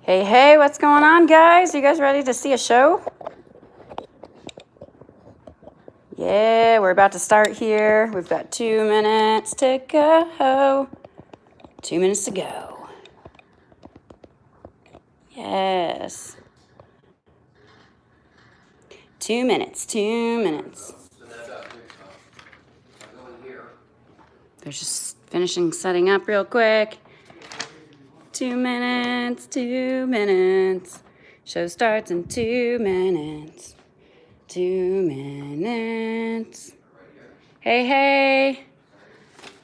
Hey, hey, what's going on, guys? You guys ready to see a show? Yeah, we're about to start here. We've got 2 minutes to go. 2 minutes to go. Yes. 2 minutes, 2 minutes. They're just finishing setting up real quick. 2 minutes, 2 minutes. Show starts in 2 minutes. 2 minutes. Hey, hey.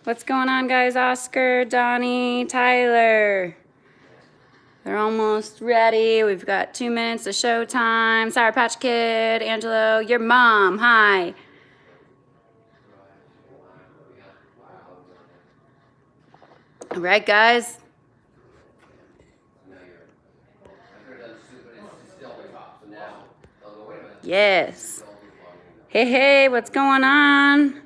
What's going on, guys? Oscar, Donnie, Tyler. They're almost ready. We've got 2 minutes of show time. Sour Patch Kid, Angelo, your mom. Hi. All right, guys. Yes. Hey, hey, what's going on?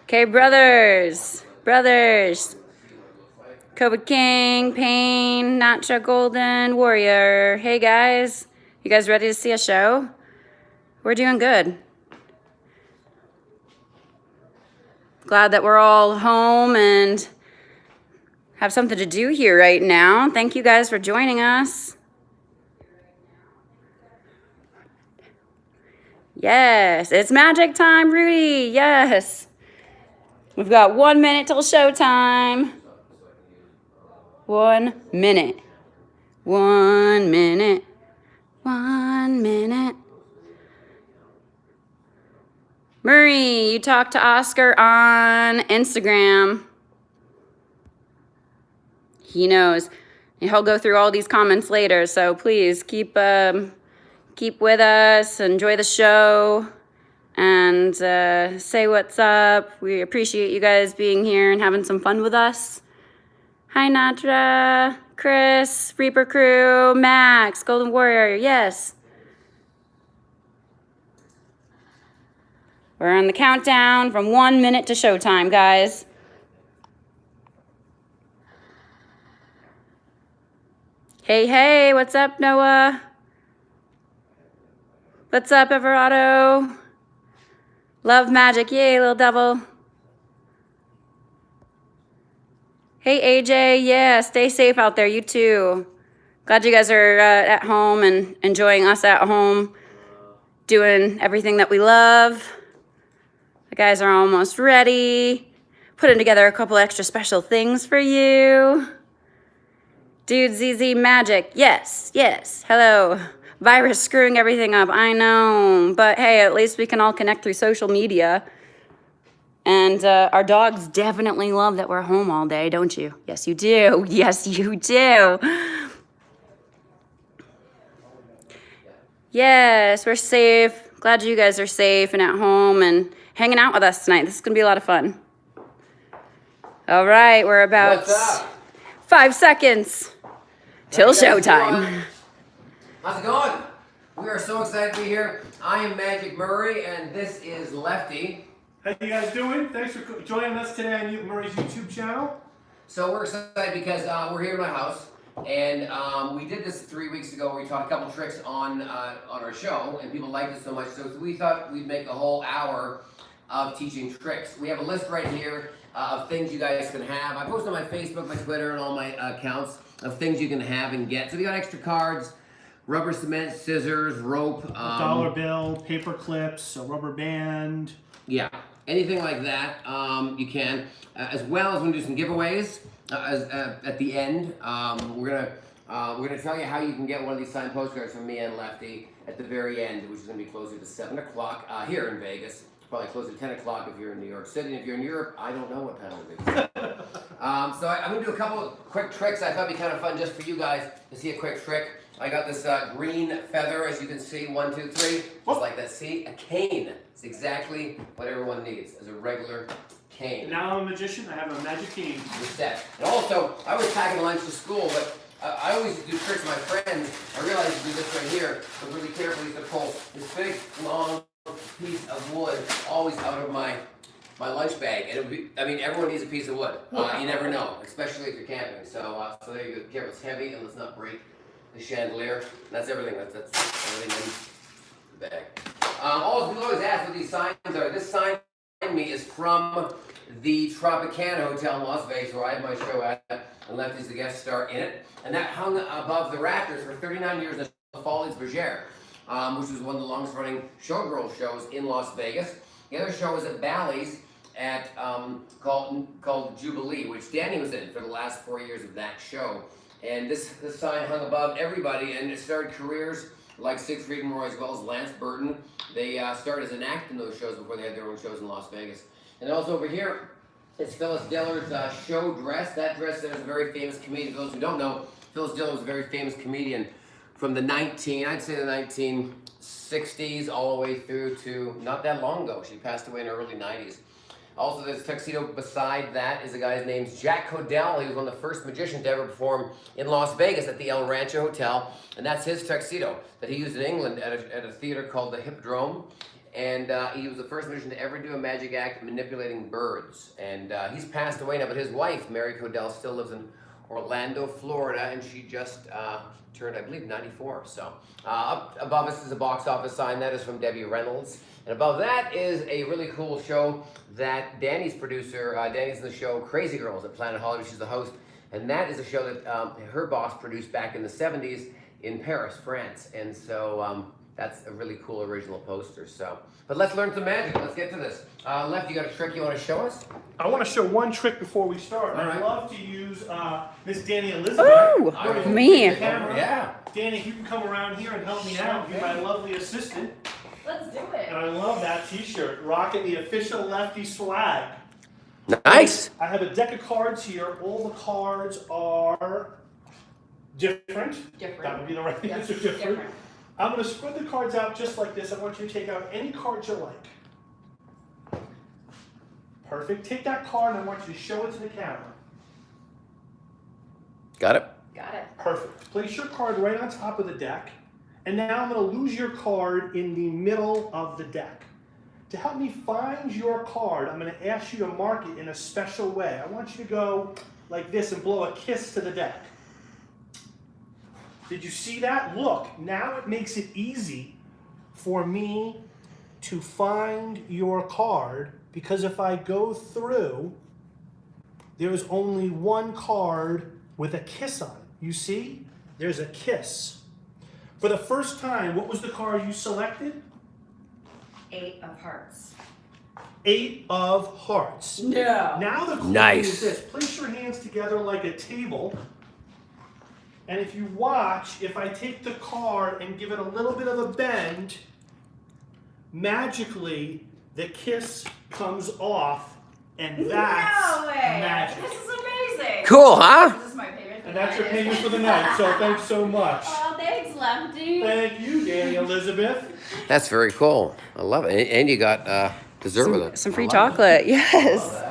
Okay, brothers. Cobra King, Pain, Nacho Golden, Warrior. Hey, guys. You guys ready to see a show? We're doing good. Glad that we're all home and have something to do here right now. Thank you guys for joining us. Yes, it's magic time, Rudy. Yes. We've got 1 minute till showtime. 1 minute. 1 minute. 1 minute. Murray, you talked to Oscar on Instagram. He knows. He'll go through all these comments later, so please keep with us, enjoy the show, and say what's up. We appreciate you guys being here and having some fun with us. Hi, Natra, Chris, Reaper Crew, Max, Golden Warrior, yes. We're on the countdown from 1 minute to showtime, guys. Hey, hey, what's up, Noah? What's up, Everado? Love magic, yay, little devil. Hey, AJ, yeah, stay safe out there, you too. Glad you guys are at home and enjoying us at home, doing everything that we love. The guys are almost ready. Putting together a couple extra special things for you. Dude, ZZ Magic, yes, hello. Virus screwing everything up, I know. But hey, at least we can all connect through social media. And our dogs definitely love that we're home all day, don't you? Yes, you do. Yes, you do. Yes, we're safe. Glad you guys are safe and at home and hanging out with us tonight. This is going to be a lot of fun. All right, we're about 5 seconds till showtime. How's it going? We are so excited to be here. I am Magic Murray, and this is Lefty. How you guys doing? Thanks for joining us today on Murray's YouTube channel. So we're excited because we're here in my house, and we did this 3 weeks ago where we taught a couple tricks on our show, and people liked it so much, so we thought we'd make a whole hour of teaching tricks. We have a list right here of things you guys can have. I post on my Facebook, my Twitter, and all my accounts of things you can have and get. So we got extra cards, rubber cement, scissors, rope. A dollar bill, paper clips, a rubber band. Yeah, anything like that you can. As well as we're gonna do some giveaways at the end. We're gonna tell you how you can get one of these signed postcards from me and Lefty at the very end, which is gonna be closer to 7 o'clock here in Vegas. Probably closer to 10 o'clock if you're in New York City. And if you're in Europe, I don't know what time it is. So I'm gonna do a couple of quick tricks. I thought it'd be kind of fun just for you guys to see a quick trick. I got this green feather, as you can see, 1, 2, 3, just like that. See, a cane. It's exactly what everyone needs, as a regular cane. Now I'm a magician, I have a magic cane. You're set. And also, I was packing lunch to school, but I always do tricks with my friends. I realized to do this right here, but really carefully to pull this big, long piece of wood always out of my my lunch bag, and it would be, I mean, everyone needs a piece of wood. You never know, especially if you're camping. So, so there you go. Careful, it's heavy, and let's not break the chandelier. That's everything. That's everything in the bag. Also, people always ask what these signs are. This sign behind me is from the Tropicana Hotel in Las Vegas, where I had my show at, and Lefty's the guest star in it. And that hung above the rafters for 39 years in the Folies Bergère, which was one of the longest running showgirl shows in Las Vegas. The other show was at Bally's at called Jubilee, which Danny was in for the last 4 years of that show. And this sign hung above everybody, and it started careers like Siegfried and Roy, as well as Lance Burton. They started as an act in those shows before they had their own shows in Las Vegas. And also over here is Phyllis Dillers' show dress. That dress there is a very famous comedian. For those who don't know, Phyllis Dillers was a very famous comedian from the 1960s all the way through to not that long ago. She passed away in her early 90s. Also, this tuxedo beside that is a guy's name's Jack Codell. He was one of the first magicians to ever perform in Las Vegas at the El Rancho Hotel. And that's his tuxedo that he used in England at a theater called the Hippodrome. And he was the first magician to ever do a magic act manipulating birds. And he's passed away now, but his wife, Mary Codell, still lives in Orlando, Florida, and she just turned, I believe, 94. So up above us is a box office sign. That is from Debbie Reynolds. And above that is a really cool show that Danny's producer, Danny's in the show Crazy Girls at Planet Hollywood. She's the host. And that is a show that her boss produced back in the 70s in Paris, France. And so that's a really cool original poster. So, but let's learn some magic. Let's get to this. Lefty, you got a trick you want to show us? I want to show one trick before we start. All right. I love to use Miss Danny Elizabeth. Ooh, me. Yeah. Danny, you can come around here and help me out. You're my lovely assistant. Let's do it. And I love that t-shirt, rocking the official Lefty swag. Nice. I have a deck of cards here. All the cards are different. That would be the right Yes, answer, different. I'm going to spread the cards out just like this. I want you to take out any cards you like. Perfect. Take that card and I want you to show it to the camera. Got it. Got it. Perfect. Place your card right on top of the deck. And now I'm going to lose your card in the middle of the deck. To help me find your card, I'm going to ask you to mark it in a special way. I want you to go like this and blow a kiss to the deck. Did you see that? Look, now it makes it easy for me to find your card, because if I go through, there's only one card with a kiss on it. You see? There's a kiss. For the first time, what was the card you selected? 8 of hearts. 8 of hearts. No. Now the cool Nice. thing is this. Place your hands together like a table. And if you watch, if I take the card and give it a little bit of a bend, magically the kiss comes off, and that's No way. magic. This is amazing. Cool, huh? This is my payment for And the that's your night. payment for the night, so thanks so much. Oh, thanks, Lefty. Thank you, Danny Elizabeth. That's very cool. I love it. And you got dessert with it. Some free I love chocolate, it. yes.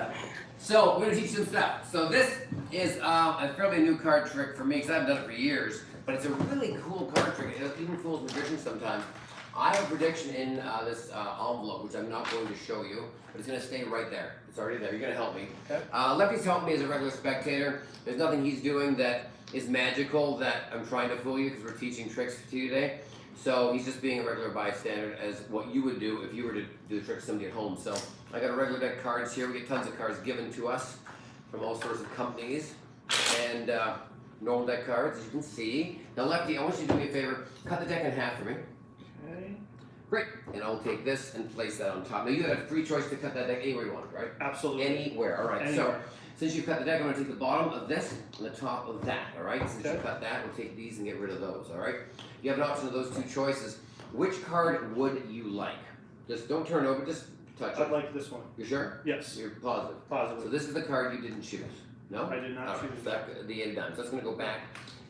So we're gonna teach some stuff. So this is a fairly new card trick for me because I haven't done it for years, but it's a really cool card trick. It even fools magicians sometimes. I have a prediction in this envelope, which I'm not going to show you, but it's gonna stay right there. It's already there. You're gonna help me. Okay. Lefty's helping me as a regular spectator. There's nothing he's doing that is magical that I'm trying to fool you because we're teaching tricks to you today. So he's just being a regular bystander as what you would do if you were to do the trick to somebody at home. So I got a regular deck of cards here. We get tons of cards given to us from all sorts of companies. And normal deck cards, as you can see. Now Lefty, I want you to do me a favor. Cut the deck in half for me. Okay. Great. And I'll take this and place that on top. Now you have a free choice to cut that deck anywhere you want, right? Absolutely. Anywhere. All right. Anywhere. So since you've cut the deck, I'm going to take the bottom of this and the top of that. All right. Since Okay. you cut that, we'll take these and get rid of those. All right. You have an option of those two choices. Which card would you like? Just don't turn over. Just touch I'd it. like this one. You sure? Yes. You're positive. So Positive. this is the card you didn't choose. No? I did not All right, choose. so that, the end done. So that's going to go back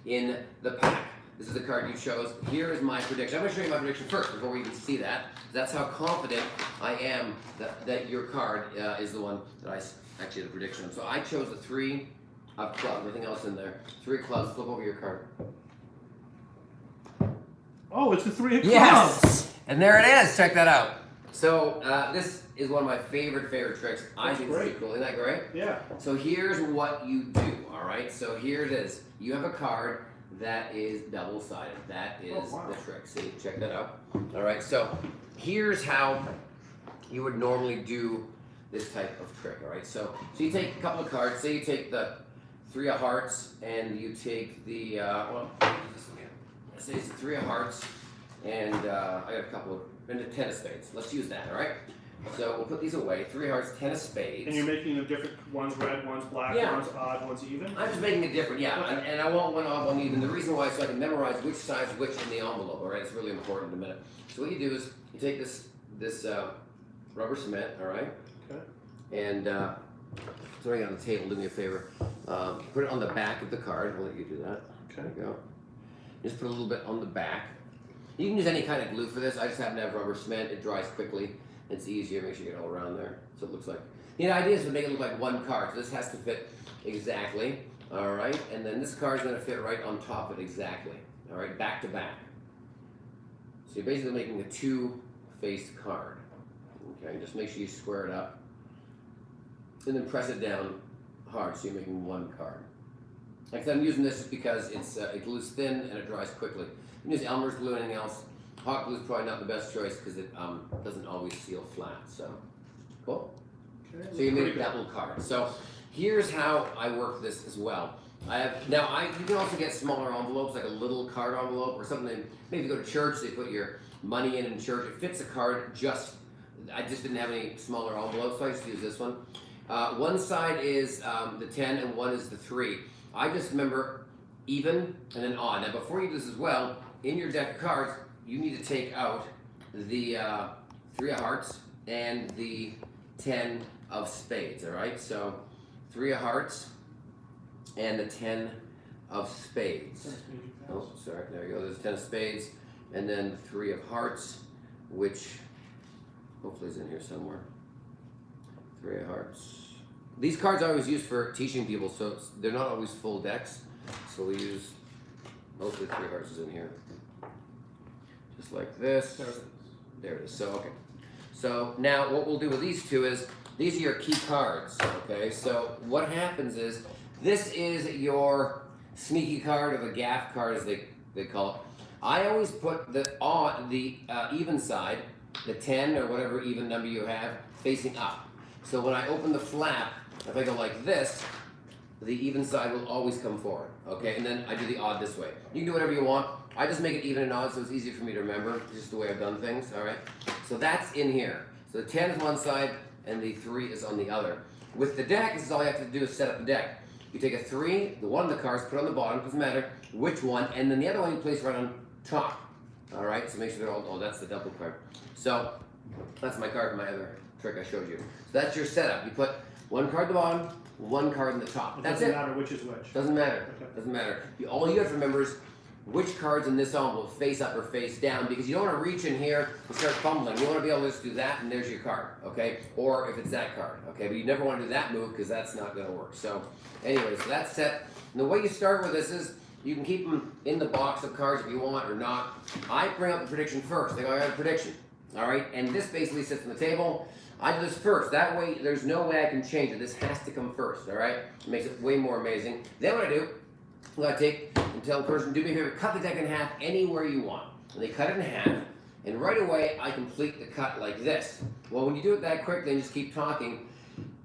in the pack. This is the card you chose. Here is my prediction. I'm going to show you my prediction first before we even see that. That's how confident I am that your card is the one that I actually had a prediction of. So I chose the 3 of clubs. Nothing else in there. 3 of clubs. Flip over your card. Oh, it's the 3 of clubs. Yes! And there it is. Check that out. So this is one of my favorite tricks. I That's think it's great. pretty cool. Isn't that great? Yeah. So here's what you do. All right. So here it is. You have a card that is double-sided. That is wow. the trick. See, check that out. All right. So here's how you would normally do this type of trick. All right. So you take a couple of cards. Say you take the 3 of hearts and you take the well, this one here. Say it's the 3 of hearts and I got a couple of and the 10 of spades. Let's use that. All right. So we'll put these away. 3 of hearts, 10 of spades. And you're making them different, one's red, one's black, Yeah. one's odd, one's even? I'm just making it different, yeah. Okay. And I want one odd, one even. The reason why is so I can memorize which side's which in the envelope, all right? It's really important in a minute. So what you do is you take this rubber cement, all right? Okay. And it's already on the table. Do me a favor. Put it on the back of the card. I'll let you do that. Okay. There you go. Just put a little bit on the back. You can use any kind of glue for this. I just happen to have rubber cement. It dries quickly. It's easier. Make sure you get it all around there. So it looks like. The idea is to make it look like one card. So this has to fit exactly. All right. And then this card is going to fit right on top of it exactly. All right. Back to back. So you're basically making a 2-faced card. Okay. Just make sure you square it up. And then press it down hard so you're making one card. Like I said, I'm using this because it glues thin and it dries quickly. You can use Elmer's glue or anything else. Hot glue is probably not the best choice because it doesn't always seal flat. So, cool. Okay. So you made that little card. So here's how I work this as well. You can also get smaller envelopes, like a little card envelope or something. Maybe you go to church, they put your money in church. It fits a card I just didn't have any smaller envelopes, so I just use this one. One side is the 10 and one is the 3. I just remember even and then odd. Now before you do this as well, in your deck of cards, you need to take out the 3 of hearts and the 10 of spades, all right? So 3 of hearts and the 10 of spades. Oh, sorry, there you go. There's 10 of spades and then 3 of hearts, which hopefully is in here somewhere. 3 of hearts. These cards I always use for teaching people, so they're not always full decks. So we use mostly 3 of hearts is in here. Just like this. There it is. So, okay. So now what we'll do with these two is, these are your key cards, okay? So what happens is, this is your sneaky card or the gaff card as they call it. I always put the even side, the 10 or whatever even number you have, facing up. So when I open the flap, if I go like this, the even side will always come forward, okay? And then I do the odd this way. You can do whatever you want. I just make it even and odd so it's easier for me to remember. It's just the way I've done things, all right? So that's in here. So the 10 is one side and the 3 is on the other. With the deck, this is all you have to do is set up the deck. You take a 3, the one of the cards, put it on the bottom, doesn't matter which one, and then the other one you place right on top. All right, so make sure they're all, oh, that's the double card. So that's my card, my other trick I showed you. So that's your setup. You put one card at the bottom, one card in the top. That's it. Doesn't matter which is which. Doesn't matter. Okay. Doesn't matter. All you have to remember is which cards in this envelope face up or face down, because you don't want to reach in here and start fumbling. You want to be able to just do that and there's your card, okay? Or if it's that card, okay? But you never want to do that move because that's not going to work. So anyway, so that's set. And the way you start with this is you can keep them in the box of cards if you want or not. I bring up the prediction first. I go, I got a prediction, all right? And this basically sits on the table. I do this first. That way, there's no way I can change it. This has to come first, all right? It makes it way more amazing. Then what I do, I take and tell the person, do me a favor, cut the deck in half anywhere you want. And they cut it in half, and right away, I complete the cut like this. Well, when you do it that quickly and just keep talking,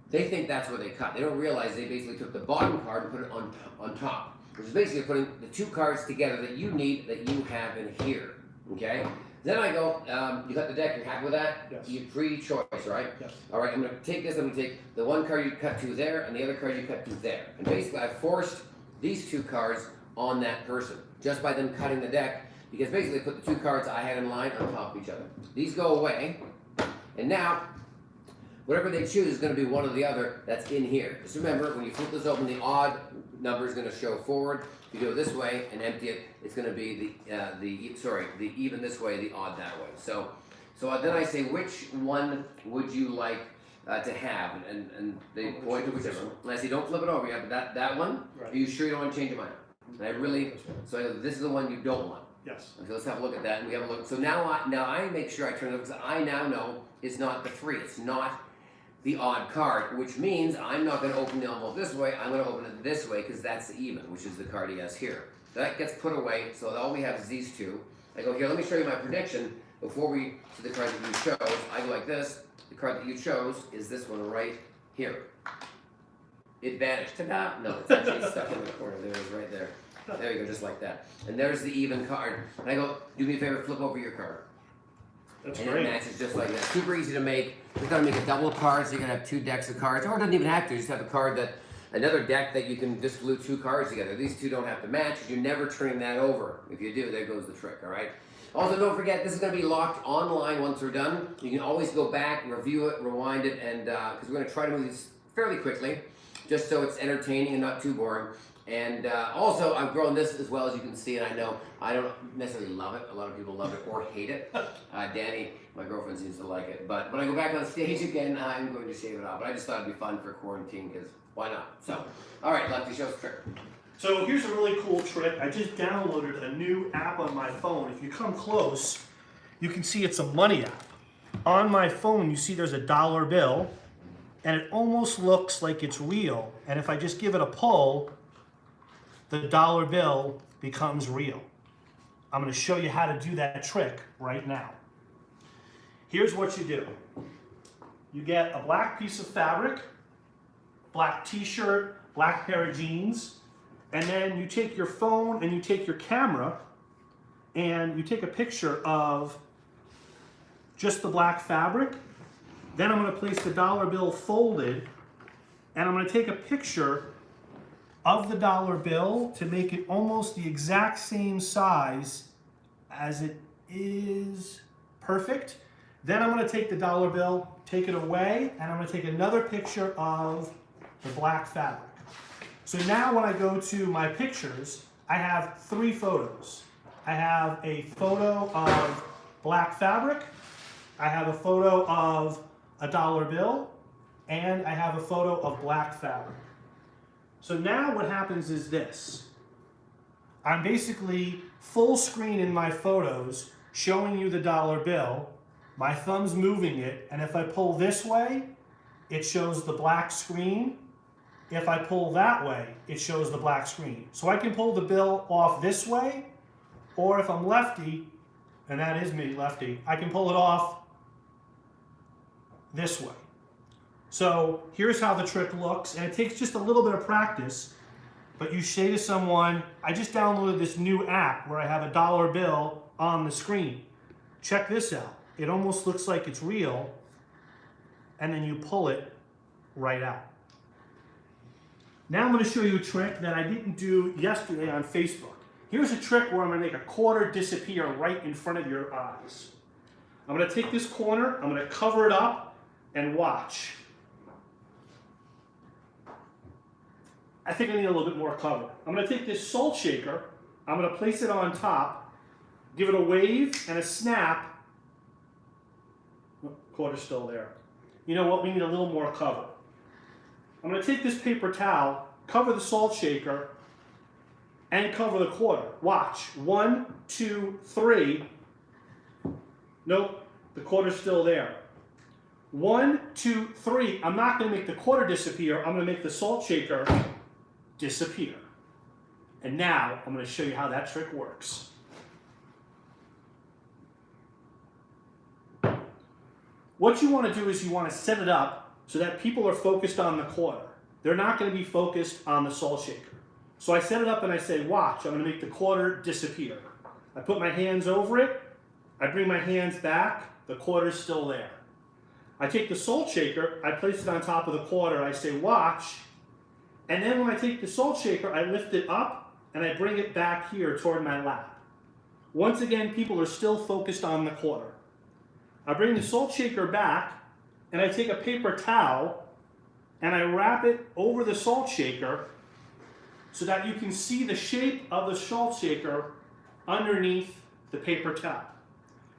they think that's where they cut. They don't realize they basically took the bottom card and put it on top, which is basically putting the 2 cards together that you need, that you have in here, okay? Then I go, you cut the deck, you're happy with that? Yes. You have free choice, right? Yes. All right, I'm gonna take this, I'm gonna take the one card you cut to there, and the other card you cut to there. And basically, I forced these 2 cards on that person, just by them cutting the deck, because basically, I put the 2 cards I had in line on top of each other. These go away, and now, whatever they choose is gonna be one or the other that's in here. Just remember, when you flip this open, the odd number is gonna show forward. If you do it this way and empty it, it's going to be the even this way, the odd that way. So then I say, which one would you like to have? And they point to whichever one. And I say, don't flip it over. You have that one. Right. Are you sure you don't want to change your mind? And I really, so I go, this is the one you don't want. Yes. Okay, let's have a look at that. And we have a look. So now I make sure I turn it over because I now know is not the 3. It's not the odd card, which means I'm not going to open the envelope this way. I'm going to open it this way because that's the even, which is the card he has here. That gets put away, so all we have is these two. I go, here, let me show you my prediction before we see the card that you chose. I go like this. The card that you chose is this one right here. It vanished. Ta-da! No, it's actually stuck in the corner. There it is right there. There you go, just like that. And there's the even card. And I go, do me a favor, flip over your card. That's And great. it matches just like that. Super easy to make. We're gonna make a double card, so you're gonna have 2 decks of cards. Or it doesn't even have to. You just have a card that, another deck that you can just glue 2 cards together. These 2 don't have to match. You're never turning that over. If you do, there goes the trick, all right? Also, don't forget, this is gonna be locked online once we're done. You can always go back, review it, rewind it, and because we're gonna try to move these fairly quickly, just so it's entertaining and not too boring. And also, I've grown this as well, as you can see, and I know I don't necessarily love it. A lot of people love it or hate it. Danny, my girlfriend, seems to like it. But when I go back on stage again, I'm going to shave it off. But I just thought it'd be fun for quarantine, because why not? So, all right, Lefty, show us the trick. So here's a really cool trick. I just downloaded a new app on my phone. If you come close, you can see it's a money app. On my phone, you see there's a dollar bill, and it almost looks like it's real. And if I just give it a pull, the dollar bill becomes real. I'm going to show you how to do that trick right now. Here's what you do. You get a black piece of fabric, black t-shirt, black pair of jeans, and then you take your phone and you take your camera and you take a picture of just the black fabric. Then I'm going to place the dollar bill folded, and I'm going to take a picture of the dollar bill to make it almost the exact same size as it is. Perfect. Then I'm going to take the dollar bill, take it away, and I'm going to take another picture of the black fabric. So now when I go to my pictures, I have 3 photos. I have a photo of black fabric, I have a photo of a dollar bill, and I have a photo of black fabric. So now what happens is this. I'm basically full screen in my photos showing you the dollar bill, my thumb's moving it, and if I pull this way, it shows the black screen. If I pull that way, it shows the black screen. So I can pull the bill off this way, or if I'm lefty, and that is me, lefty, I can pull it off this way. So here's how the trick looks, and it takes just a little bit of practice, but you say to someone, I just downloaded this new app where I have a dollar bill on the screen. Check this out. It almost looks like it's real, and then you pull it right out. Now I'm going to show you a trick that I didn't do yesterday on Facebook. Here's a trick where I'm going to make a quarter disappear right in front of your eyes. I'm going to take this corner, I'm going to cover it up, and watch. I think I need a little bit more cover. I'm going to take this salt shaker, I'm going to place it on top, give it a wave and a snap. Oh, quarter's still there. You know what? We need a little more cover. I'm going to take this paper towel, cover the salt shaker, and cover the quarter. Watch. 1, 2, 3. Nope, the quarter's still there. 1, 2, 3. I'm not going to make the quarter disappear. I'm going to make the salt shaker disappear. And now I'm going to show you how that trick works. What you want to do is you want to set it up so that people are focused on the quarter. They're not going to be focused on the salt shaker. So I set it up and I say, watch, I'm going to make the quarter disappear. I put my hands over it. I bring my hands back. The quarter's still there. I take the salt shaker. I place it on top of the quarter. I say, watch. And then when I take the salt shaker, I lift it up and I bring it back here toward my lap. Once again, people are still focused on the quarter. I bring the salt shaker back and I take a paper towel and I wrap it over the salt shaker so that you can see the shape of the salt shaker underneath the paper towel.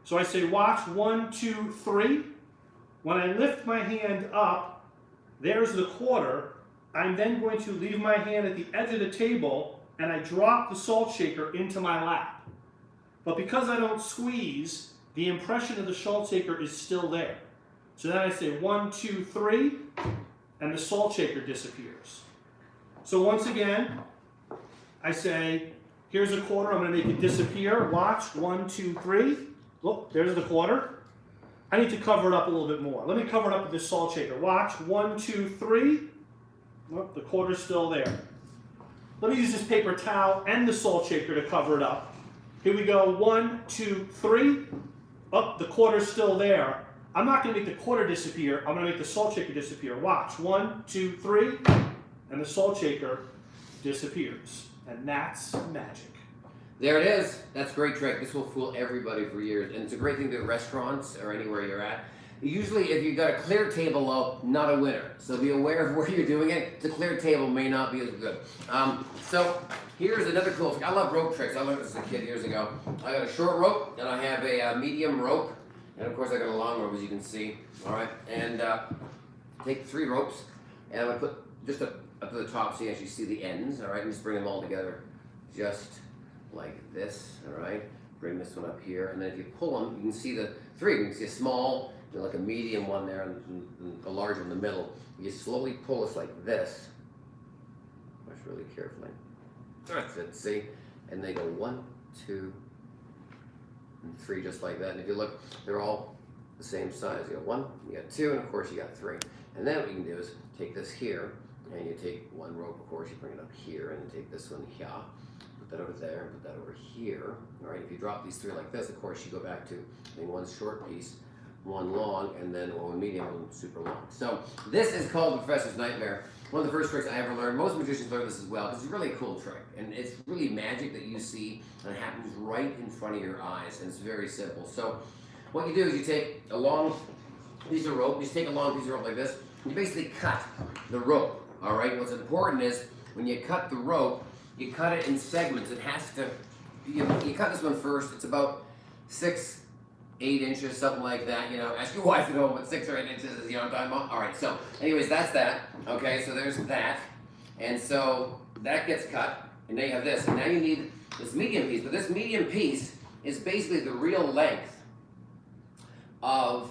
So I say, watch, 1, 2, 3. When I lift my hand up, there's the quarter. I'm then going to leave my hand at the edge of the table and I drop the salt shaker into my lap. But because I don't squeeze, the impression of the salt shaker is still there. So then I say 1, 2, 3, and the salt shaker disappears. So once again, I say, here's a quarter, I'm going to make it disappear. Watch, 1, 2, 3. Look, there's the quarter. I need to cover it up a little bit more. Let me cover it up with this salt shaker. Watch, 1, 2, 3. Oh, the quarter's still there. Let me use this paper towel and the salt shaker to cover it up. Here we go, 1, 2, 3. Oh, the quarter's still there. I'm not going to make the quarter disappear. I'm going to make the salt shaker disappear. Watch, 1, 2, 3, and the salt shaker disappears. And that's magic. There it is. That's a great trick. This will fool everybody for years. And it's a great thing to do at restaurants or anywhere you're at. Usually if you've got a clear table though, not a winner. So be aware of where you're doing it. The clear table may not be as good. So here's another cool trick. I love rope tricks. I learned this as a kid years ago. I got a short rope and I have a medium rope. And of course I got a long rope as you can see. All right. And take 3 ropes and I'm going to put just up to the top so you actually see the ends. All right. And just bring them all together just like this. All right. Bring this one up here. And then if you pull them, you can see the 3. You can see a small, like a medium one there and a large one in the middle. You slowly pull this like this. Push really carefully. That's it, see? And they go 1, 2, and 3 just like that. And if you look, they're all the same size. You got 1, you got 2, and of course you got 3. And then what you can do is take this here, and you take one rope, of course, you bring it up here, and you take this one here, put that over there, and put that over here. All right, if you drop these 3 like this, of course, you go back to one short piece, one long, and then one medium, one super long. So this is called the Professor's Nightmare. One of the first tricks I ever learned. Most magicians learn this as well, because it's a really cool trick. And it's really magic that you see, and it happens right in front of your eyes, and it's very simple. So what you do is you take a long piece of rope, you just take a long piece of rope like this, and you basically cut the rope, all right? What's important is, when you cut the rope, you cut it in segments. It has to, you cut this one first. It's about 6, 8 inches, something like that, you know. Ask your wife at home what 6 or 8 inches is, you know what I'm talking about? All right, so anyways, that's that. Okay, so there's that. And so that gets cut, and now you have this. And now you need this medium piece, but this medium piece is basically the real length of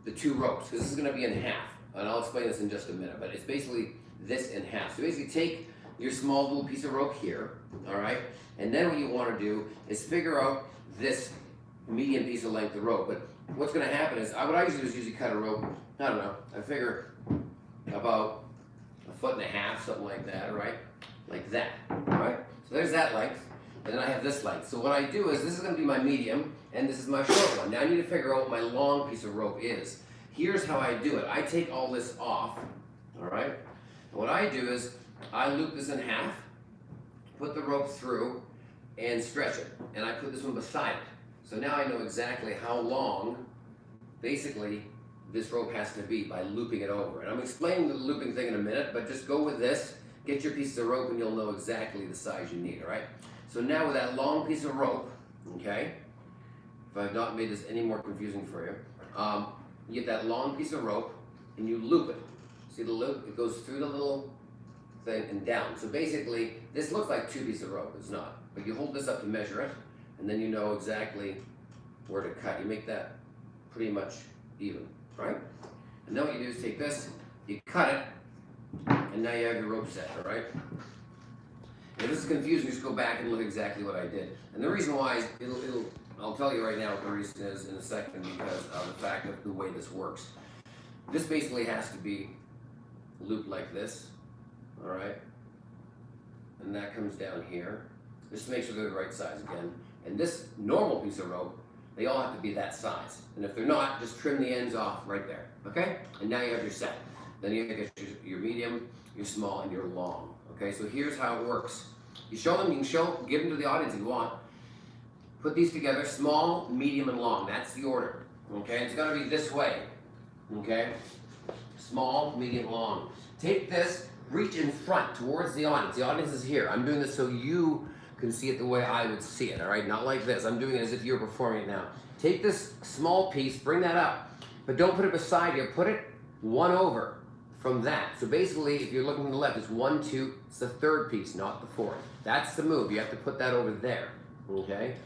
the 2 ropes, because this is gonna be in half. And I'll explain this in just a minute, but it's basically this in half. So basically take your small little piece of rope here, all right? And then what you wanna do is figure out this medium piece of length of rope. But what's going to happen is, what I usually do is usually cut a rope, I don't know, I figure about 1.5 feet, something like that, right? Like that, right? So there's that length, and then I have this length. So what I do is, this is going to be my medium, and this is my short one. Now I need to figure out what my long piece of rope is. Here's how I do it. I take all this off, all right? And what I do is, I loop this in half, put the rope through, and stretch it. And I put this one beside it. So now I know exactly how long, basically, this rope has to be by looping it over. And I'm explaining the looping thing in a minute, but just go with this, get your piece of rope, and you'll know exactly the size you need, all right? So now with that long piece of rope, okay, if I've not made this any more confusing for you, you get that long piece of rope, and you loop it. See the loop? It goes through the little thing and down. So basically, this looks like 2 pieces of rope. It's not. But you hold this up to measure it, and then you know exactly where to cut. You make that pretty much even, right? And then what you do is take this, you cut it, and now you have your rope set, all right? And if this is confusing, just go back and look exactly what I did. And the reason why is, I'll tell you right now what the reason is in a second, because of the fact of the way this works. This basically has to be looped like this, all right? And that comes down here. Just to make sure they're the right size again. And this normal piece of rope, they all have to be that size. And if they're not, just trim the ends off right there, okay? And now you have your set. Then you get your medium, your small, and your long, okay? So here's how it works. You show them, you can give them to the audience if you want. Put these together, small, medium, and long. That's the order, okay? It's gonna be this way, okay? Small, medium, long. Take this, reach in front towards the audience. The audience is here. I'm doing this so you can see it the way I would see it, all right? Not like this. I'm doing it as if you're performing it now. Take this small piece, bring that up, but don't put it beside you. Put it one over from that. So basically, if you're looking to the left, it's 1, 2, it's the 3rd piece, not the 4th. That's the move. You have to put that over there, okay?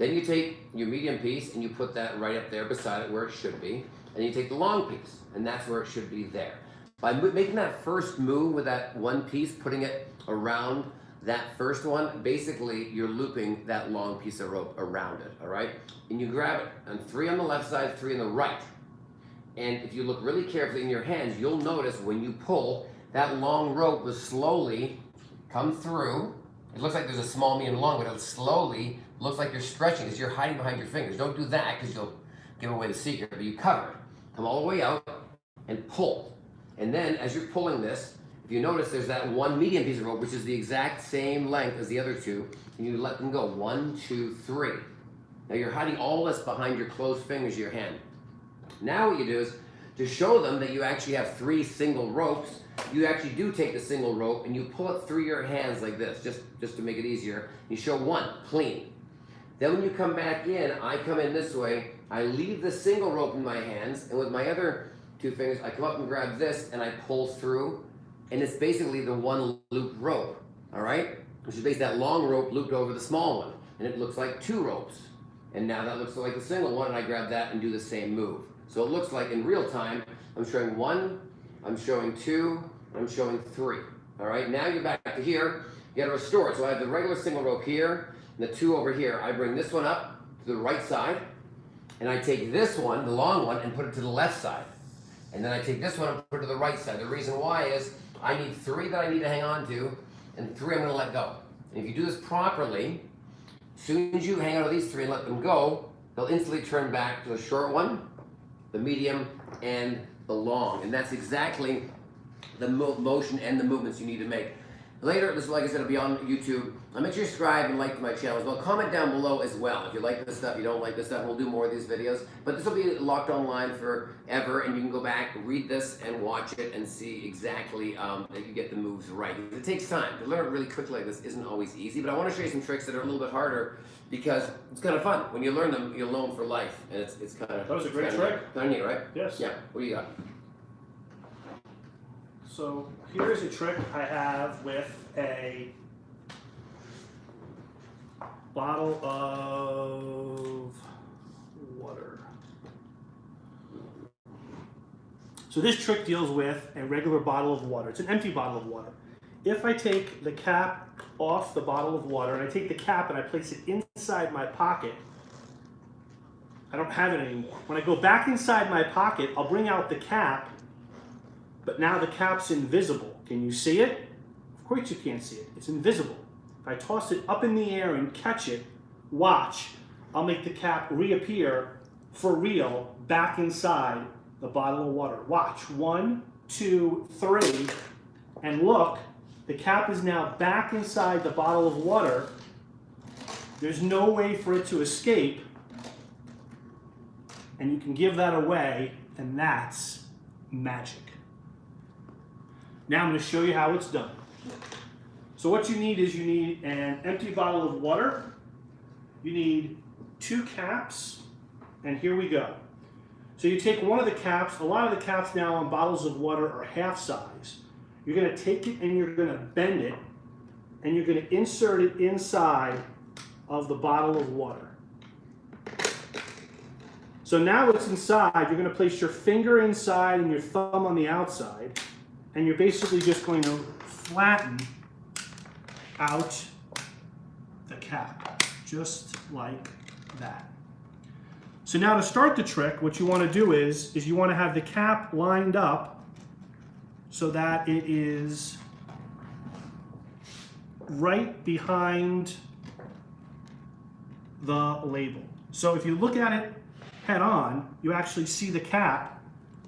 Then you take your medium piece and you put that right up there beside it where it should be. And you take the long piece, and that's where it should be there. By making that first move with that one piece, putting it around that first one, basically you're looping that long piece of rope around it, all right? And you grab it, and 3 on the left side, 3 on the right. And if you look really carefully in your hands, you'll notice when you pull, that long rope will slowly come through. It looks like there's a small, medium, long, but it'll slowly looks like you're stretching because you're hiding behind your fingers. Don't do that because you'll give away the secret, but you cover it. Come all the way out and pull. And then as you're pulling this, if you notice there's that one medium piece of rope, which is the exact same length as the other 2, and you let them go. 1, 2, 3. Now you're hiding all this behind your closed fingers of your hand. Now what you do is, to show them that you actually have 3 single ropes, you actually do take the single rope and you pull it through your hands like this, just to make it easier. You show 1, clean. Then when you come back in, I come in this way, I leave the single rope in my hands, and with my other 2 fingers, I come up and grab this and I pull through, and it's basically the 1 loop rope, all right? Which is basically that long rope looped over the small one, and it looks like 2 ropes. And now that looks like the single one, and I grab that and do the same move. So it looks like in real time, I'm showing 1, I'm showing 2, I'm showing 3. All right, now you're back to here, you gotta restore it. So I have the regular single rope here, and the 2 over here. I bring this one up to the right side, and I take this one, the long one, and put it to the left side. And then I take this one and put it to the right side. The reason why is I need 3 that I need to hang on to, and 3 I'm gonna let go. And if you do this properly, as soon as you hang on to these 3 and let them go, they'll instantly turn back to the short one, the medium, and the long. And that's exactly the motion and the movements you need to make. Later, this, like I said, will be on YouTube. Make sure you subscribe and like my channel as well. Comment down below as well. If you like this stuff, you don't like this stuff, we'll do more of these videos. But this will be locked online forever, and you can go back, read this, and watch it, and see exactly that you get the moves right. It takes time. To learn it really quickly like this isn't always easy, but I want to show you some tricks that are a little bit harder because it's kind of fun. When you learn them, you'll know them for life, and it's kind of... That was a great trick. Kind of neat, right? Yes. Yeah. What do you got? So here's a trick I have with a bottle of water. So this trick deals with a regular bottle of water. It's an empty bottle of water. If I take the cap off the bottle of water and I take the cap and I place it inside my pocket, I don't have it anymore. When I go back inside my pocket, I'll bring out the cap, but now the cap's invisible. Can you see it? Of course you can't see it. It's invisible. If I toss it up in the air and catch it, watch, I'll make the cap reappear for real back inside the bottle of water. Watch. 1, 2, 3, and look, the cap is now back inside the bottle of water. There's no way for it to escape, and you can give that away, and that's magic. Now I'm going to show you how it's done. So what you need is you need an empty bottle of water, you need 2 caps, and here we go. So you take one of the caps. A lot of the caps now on bottles of water are half size. You're going to take it and you're going to bend it, and you're going to insert it inside of the bottle of water. So now it's inside. You're going to place your finger inside and your thumb on the outside, and you're basically just going to flatten out the cap, just like that. So now to start the trick, what you want to do is you want to have the cap lined up so that it is right behind the label. So if you look at it head on, you actually see the cap,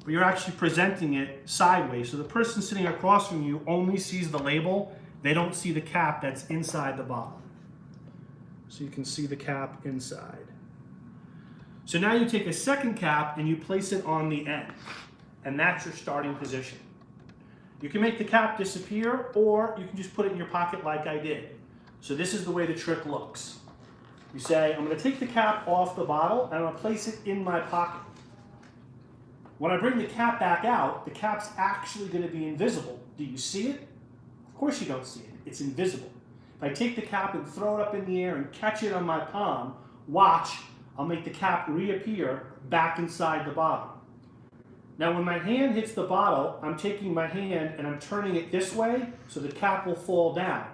but you're actually presenting it sideways. So the person sitting across from you only sees the label. They don't see the cap that's inside the bottle. So you can see the cap inside. So now you take a second cap and you place it on the end, and that's your starting position. You can make the cap disappear, or you can just put it in your pocket like I did. So this is the way the trick looks. You say, I'm going to take the cap off the bottle and I'm going to place it in my pocket. When I bring the cap back out, the cap's actually going to be invisible. Do you see it? Of course you don't see it. It's invisible. If I take the cap and throw it up in the air and catch it on my palm, Watch, I'll make the cap reappear back inside the bottle. Now when my hand hits the bottle, I'm taking my hand and I'm turning it this way so the cap will fall down.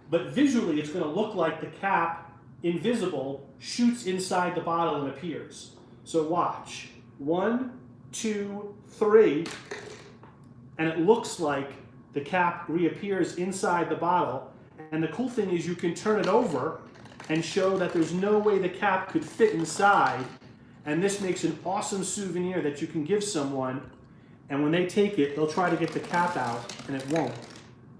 But visually it's going to look like the cap, invisible, shoots inside the bottle and appears. So watch. 1, 2, 3, and it looks like the cap reappears inside the bottle. And the cool thing is you can turn it over and show that there's no way the cap could fit inside. And this makes an awesome souvenir that you can give someone. And when they take it, they'll try to get the cap out and it won't.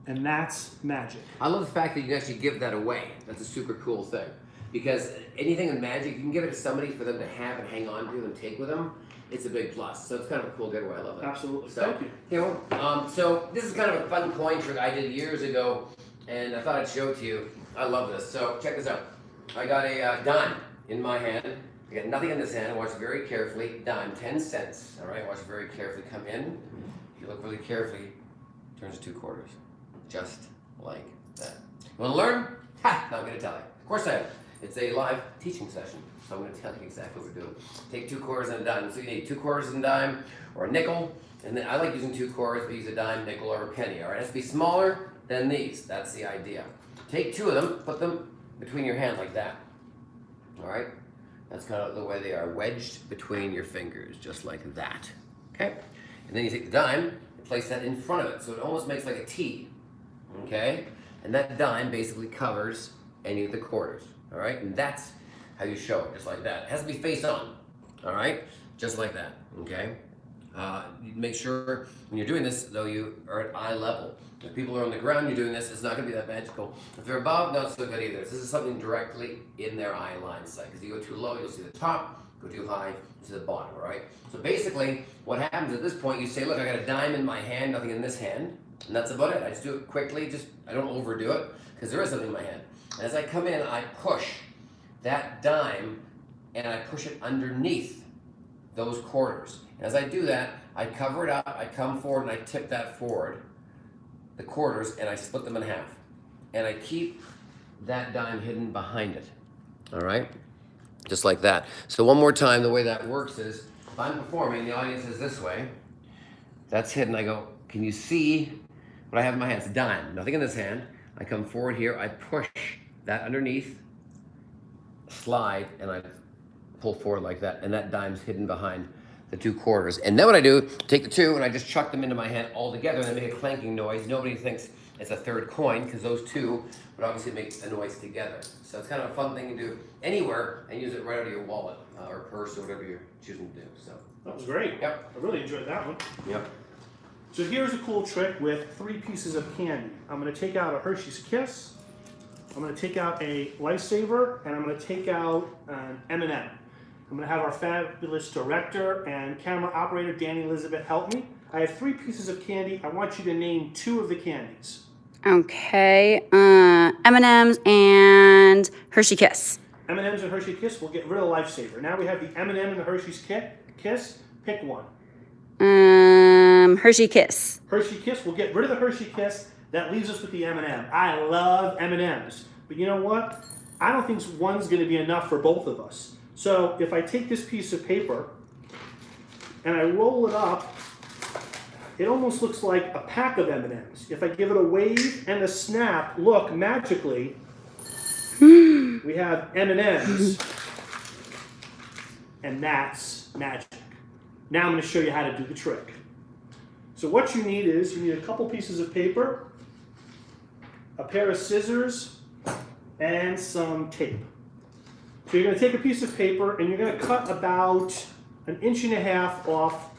And that's magic. I love the fact that you can actually give that away. That's a super cool thing. Because anything in magic, you can give it to somebody for them to have and hang on to and take with them. It's a big plus. So it's kind of a cool giveaway. I love it. Absolutely. So, Thank you. Okay, well, so this is kind of a fun coin trick I did years ago, and I thought I'd show it to you. I love this. So check this out. I got a dime in my hand. I got nothing in this hand. Watch very carefully. Dime, 10 cents. All right, watch very carefully. Come in. If you look really carefully, it turns to 2 quarters. Just like that. You want to learn? Ha! Now I'm going to tell you. Of course I am. It's a live teaching session, so I'm going to tell you exactly what we're doing. Take 2 quarters and a dime. So you need 2 quarters and a dime, or a nickel, and then I like using 2 quarters, but use a dime, nickel, or a penny. All right, it has to be smaller than these. That's the idea. Take 2 of them, put them between your hand like that. All right, that's kind of the way they are, wedged between your fingers, just like that. Okay, and then you take the dime and place that in front of it, so it almost makes like a T. Okay, and that dime basically covers any of the quarters. All right, and that's how you show it, just like that. It has to be face on, all right, just like that, okay? You make sure when you're doing this, though, you are at eye level. If people are on the ground, you're doing this, it's not gonna be that magical. If they're above, not so good either. This is something directly in their eye line sight, because you go too low, you'll see the top, go too high, you see the bottom, all right? So basically, what happens at this point, you say, look, I got a dime in my hand, nothing in this hand, and that's about it. I just do it quickly, I don't overdo it, because there is something in my hand. As I come in, I push that dime and I push it underneath those quarters. And as I do that, I cover it up, I come forward and I tip that forward, the quarters, and I split them in half. And I keep that dime hidden behind it. All right? Just like that. So one more time, the way that works is, if I'm performing, the audience is this way, that's hidden, I go, can you see what I have in my hand? It's a dime, nothing in this hand. I come forward here, I push that underneath, slide, and I pull forward like that, and that dime's hidden behind the 2 quarters. And then what I do, take the 2 and I just chuck them into my hand all together, and they make a clanking noise. Nobody thinks it's a 3rd coin, because those 2 would obviously make a noise together. So it's kind of a fun thing to do anywhere and use it right out of your wallet or purse or whatever you're choosing to do. So That was great. Yep. I really enjoyed that one. Yep. So here's a cool trick with 3 pieces of candy. I'm going to take out a Hershey's Kiss, I'm going to take out a Lifesaver, and I'm going to take out an M&M. I'm going to have our fabulous director and camera operator, Danny Elizabeth, help me. I have 3 pieces of candy. I want you to name 2 of the candies. Okay, M&M's and Hershey Kiss. M&M's and Hershey Kiss, we'll get rid of Lifesaver. Now we have the M&M and the Hershey's Kiss. Pick one. Hershey Kiss. Hershey Kiss, we'll get rid of the Hershey Kiss. That leaves us with the M&M. I love M&M's. But you know what? I don't think one's going to be enough for both of us. So if I take this piece of paper and I roll it up, it almost looks like a pack of M&M's. If I give it a wave and a snap, look, magically, we have M&M's. And that's magic. Now I'm going to show you how to do the trick. So what you need is, you need a couple pieces of paper, a pair of scissors, and some tape. So you're going to take a piece of paper and you're going to cut about 1.5 inches off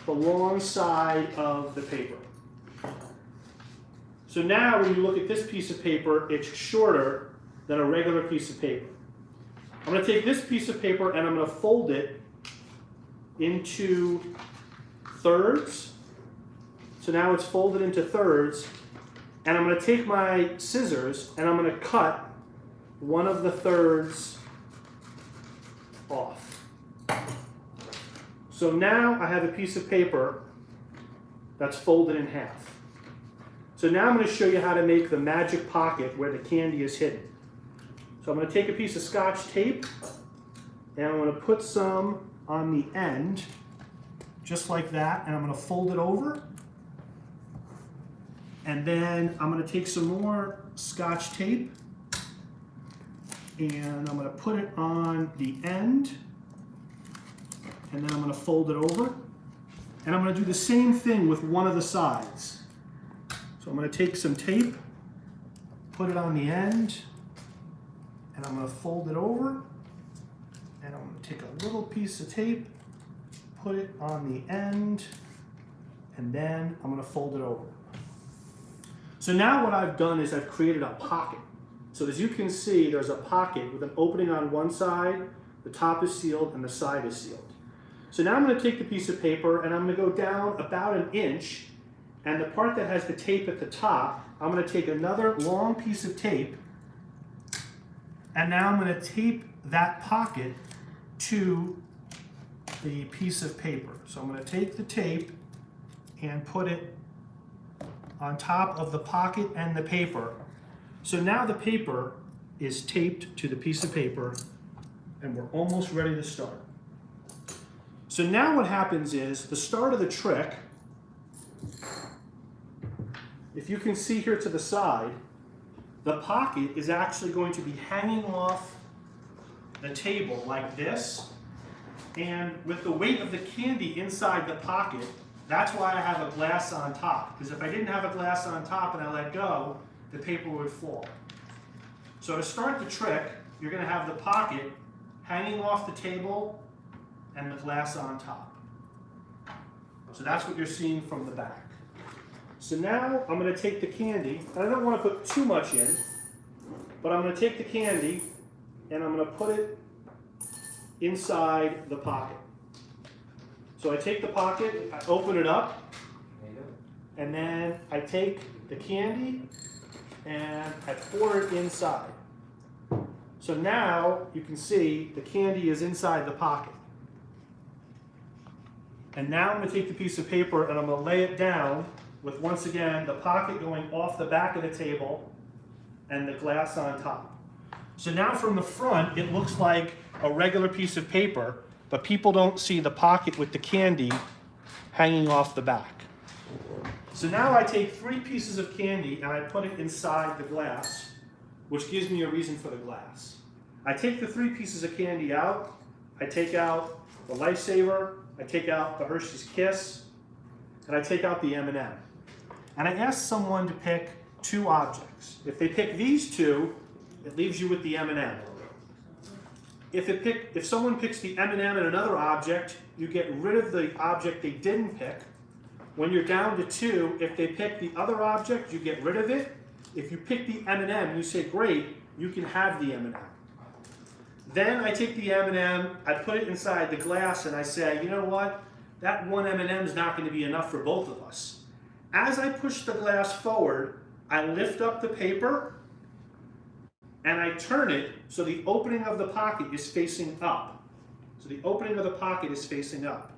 the long side of the paper. So now when you look at this piece of paper, it's shorter than a regular piece of paper. I'm going to take this piece of paper and I'm going to fold it into thirds. So now it's folded into thirds. And I'm going to take my scissors and I'm going to cut one of the thirds off. So now I have a piece of paper that's folded in half. So now I'm going to show you how to make the magic pocket where the candy is hidden. So I'm going to take a piece of Scotch tape and I'm going to put some on the end, just like that, and I'm going to fold it over. And then I'm going to take some more Scotch tape and I'm going to put it on the end, and then I'm going to fold it over. And I'm going to do the same thing with one of the sides. So I'm going to take some tape, put it on the end, and I'm going to fold it over. And I'm going to take a little piece of tape, put it on the end, and then I'm going to fold it over. So now what I've done is I've created a pocket. So as you can see, there's a pocket with an opening on one side, the top is sealed, and the side is sealed. So now I'm going to take the piece of paper and I'm going to go down about 1 inch, and the part that has the tape at the top, I'm going to take another long piece of tape, and now I'm going to tape that pocket to the piece of paper. So I'm going to take the tape and put it on top of the pocket and the paper. So now the paper is taped to the piece of paper and we're almost ready to start. So now what happens is, the start of the trick, if you can see here to the side, the pocket is actually going to be hanging off the table like this, and with the weight of the candy inside the pocket, that's why I have a glass on top, because if I didn't have a glass on top and I let go, the paper would fall. So to start the trick, you're going to have the pocket hanging off the table and the glass on top. So that's what you're seeing from the back. So now I'm going to take the candy, and I don't want to put too much in, but I'm going to take the candy and I'm going to put it inside the pocket. So I take the pocket, I open it up, and then I take the candy and I pour it inside. So now you can see the candy is inside the pocket. And now I'm going to take the piece of paper and I'm going to lay it down with, once again, the pocket going off the back of the table and the glass on top. So now from the front, it looks like a regular piece of paper, but people don't see the pocket with the candy hanging off the back. So now I take 3 pieces of candy and I put it inside the glass, which gives me a reason for the glass. I take the 3 pieces of candy out, I take out the Lifesaver, I take out the Hershey's Kiss, and I take out the M&M. And I ask someone to pick 2 objects. If they pick these 2, it leaves you with the M&M. If someone picks the M&M and another object, you get rid of the object they didn't pick. When you're down to 2, if they pick the other object, you get rid of it. If you pick the M&M, you say, great, you can have the M&M. Then I take the M&M, I put it inside the glass, and I say, you know what? That one M&M is not going to be enough for both of us. As I push the glass forward, I lift up the paper, and I turn it so the opening of the pocket is facing up. So the opening of the pocket is facing up.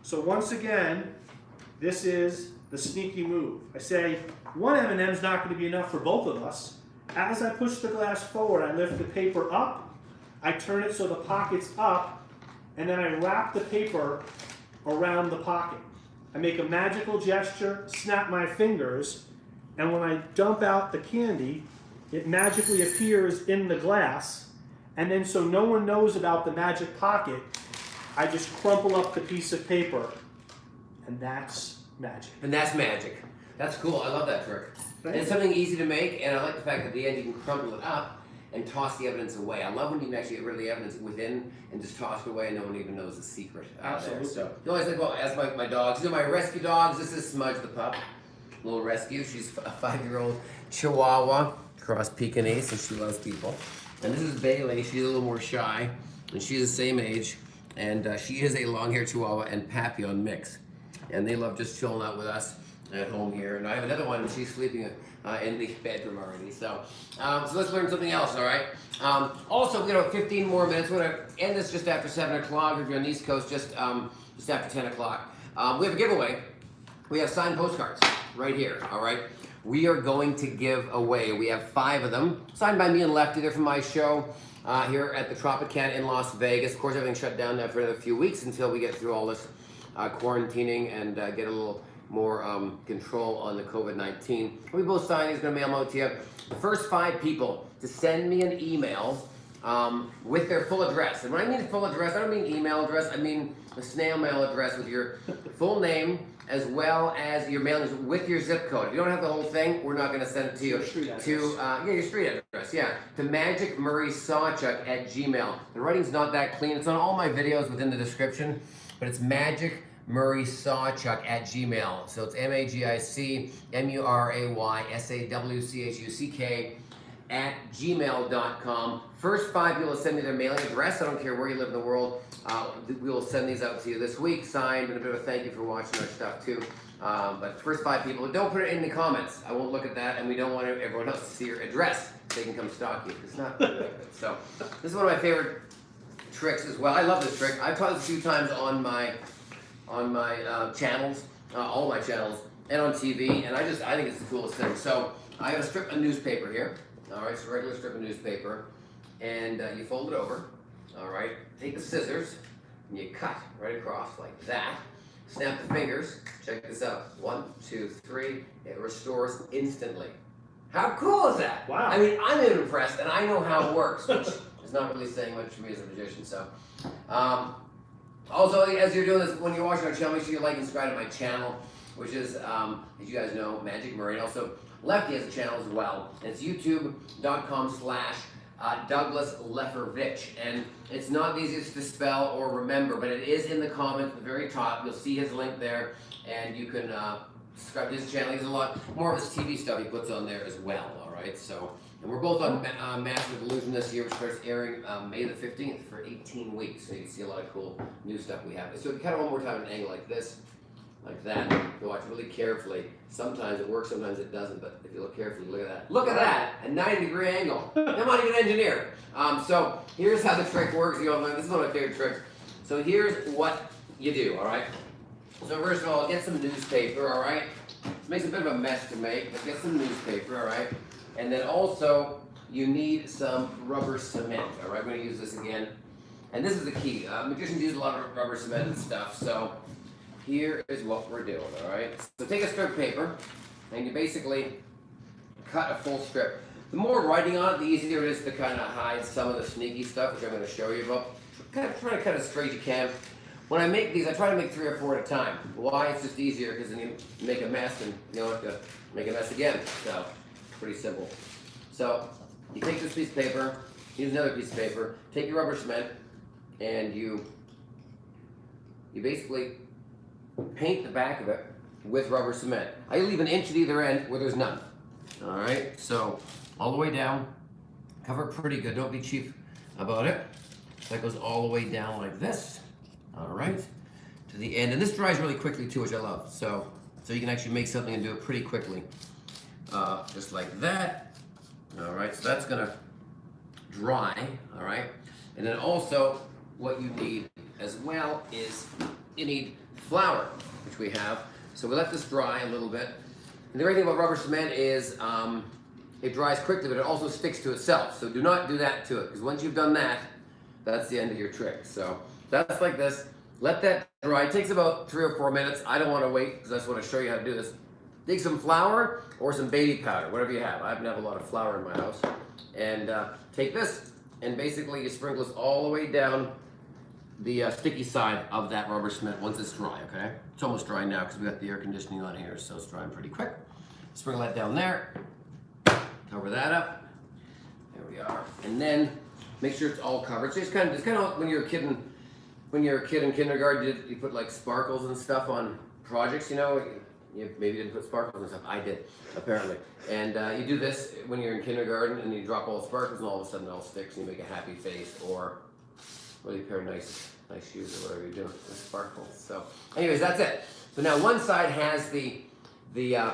So once again, this is the sneaky move. I say, one M&M is not going to be enough for both of us. As I push the glass forward, I lift the paper up, I turn it so the pocket's up, and then I wrap the paper around the pocket. I make a magical gesture, snap my fingers, and when I dump out the candy, it magically appears in the glass, and then so no one knows about the magic pocket, I just crumple up the piece of paper, and that's magic. And that's magic. That's cool. I love that trick. And it's something easy to make, and I like the fact that at the end you can crumple it up and toss the evidence away. I love when you can actually get rid of the evidence within and just toss it away and no one even knows the secret out there. So you always think, well, as my dogs, my rescue dogs, this is Smudge the pup, little rescue. She's a 5-year-old Chihuahua, cross Pekingese, and she loves people. And this is Bailey. She's a little more shy, and she's the same age, and she is a long-haired Chihuahua and Papillon mix. And they love just chilling out with us at home here. And I have another one, and she's sleeping in the bedroom already. So let's learn something else, all right? Also, 15 more minutes. We're going to end this just after 7 o'clock. If you're on the East Coast, just after 10 o'clock. We have a giveaway. We have signed postcards right here, all right? we are going to give away. We have 5 of them, signed by me and Lefty. They're from my show here at the Tropicana in Las Vegas. Of course, everything's shut down now for another few weeks until we get through all this quarantining and get a little more control on the COVID-19. We both signed. He's going to mail them out to you. The first 5 people to send me an email with their full address. And when I mean full address, I don't mean email address. I mean a snail mail address with your full name as well as your mailing with your zip code. If you don't have the whole thing, we're not going to send it to you. Your street address. Your street address, yeah. To magicmurraysawchuck@gmail. The writing's not that clean. It's on all my videos within the description, but it's magicmurraysawchuck@gmail. So it's magicmurraysawchuck@gmail.com. First 5 people to send me their mailing address. I don't care where you live in the world. We will send these out to you this week, signed, and a bit of a thank you for watching our stuff too. But first 5 people, don't put it in the comments. I won't look at that, and we don't want everyone else to see your address. They can come stalk you. It's not really like that. So this is one of my favorite tricks as well. I love this trick. I've taught this a few times on my channels, all my channels, and on TV, and I think it's the coolest thing. So I have a strip of newspaper here. All right, it's a regular strip of newspaper, and you fold it over. All right, take the scissors and you cut right across like that. Snap the fingers. Check this out. 1, 2, 3. It restores instantly. How cool is that? Wow. I mean, I'm impressed, and I know how it works, which is not really saying much for me as a magician. So, also, as you're doing this, when you're watching our channel, make sure you like and subscribe to my channel, which is, as you guys know, Magic Murray. And also, Lefty has a channel as well. And it's youtube.com/Douglas Lefervich. And it's not the easiest to spell or remember, but it is in the comments at the very top. You'll see his link there, and you can subscribe to his channel. He has a lot more of his TV stuff he puts on there as well, all right? So, and we're both on Massive Illusion this year, which starts airing May the 15th for 18 weeks. So you can see a lot of cool new stuff we have. So kind of one more time, an angle like this. Like that. You watch really carefully. Sometimes it works, sometimes it doesn't, but if you look carefully, look at that. Look at that! A 90-degree angle. I'm not even an engineer. So here's how the trick works. This is one of my favorite tricks. So here's what you do, alright? So first of all, get some newspaper, alright? This makes a bit of a mess to make, but get some newspaper, alright? And then also, you need some rubber cement, alright? We're going to use this again. And this is the key. Magicians use a lot of rubber cement and stuff, so here is what we're doing, all right? So take a strip of paper, and you basically cut a full strip. The more writing on it, the easier it is to kind of hide some of the sneaky stuff, which I'm going to show you about. Kind of try to cut as straight as you can. When I make these, I try to make 3 or 4 at a time. Why? It's just easier, because then you make a mess, and you don't have to make a mess again. So, pretty simple. So, you take this piece of paper, use another piece of paper, take your rubber cement, and you basically paint the back of it with rubber cement. I leave an inch at either end where there's none. All right, so all the way down, cover it pretty good. Don't be cheap about it. That goes all the way down like this. All right, to the end, and this dries really quickly too, which I love. So you can actually make something and do it pretty quickly, just like that. All right, so that's gonna dry. All right, and then also what you need as well is you need flour, which we have. So we let this dry a little bit. And the great thing about rubber cement is it dries quickly, but it also sticks to itself. So do not do that to it, because once you've done that, that's the end of your trick. So that's like this. Let that dry. It takes about 3 or 4 minutes. I don't want to wait, because I just want to show you how to do this. Take some flour or some baby powder, whatever you have. I happen to have a lot of flour in my house. And take this, and basically you sprinkle this all the way down the sticky side of that rubber cement once it's dry, okay? It's almost dry now because we got the air conditioning on here, so it's drying pretty quick. Sprinkle that down there, cover that up. There we are. And then make sure it's all covered. So it's kind of like when you're a kid in kindergarten, you put like sparkles and stuff on projects, you know? You maybe didn't put sparkles and stuff. I did, apparently. And you do this when you're in kindergarten, and you drop all the sparkles, and all of a sudden it all sticks, and you make a happy face, or really a pair of nice shoes or whatever you're doing with sparkles. So anyways, that's it. So now one side has the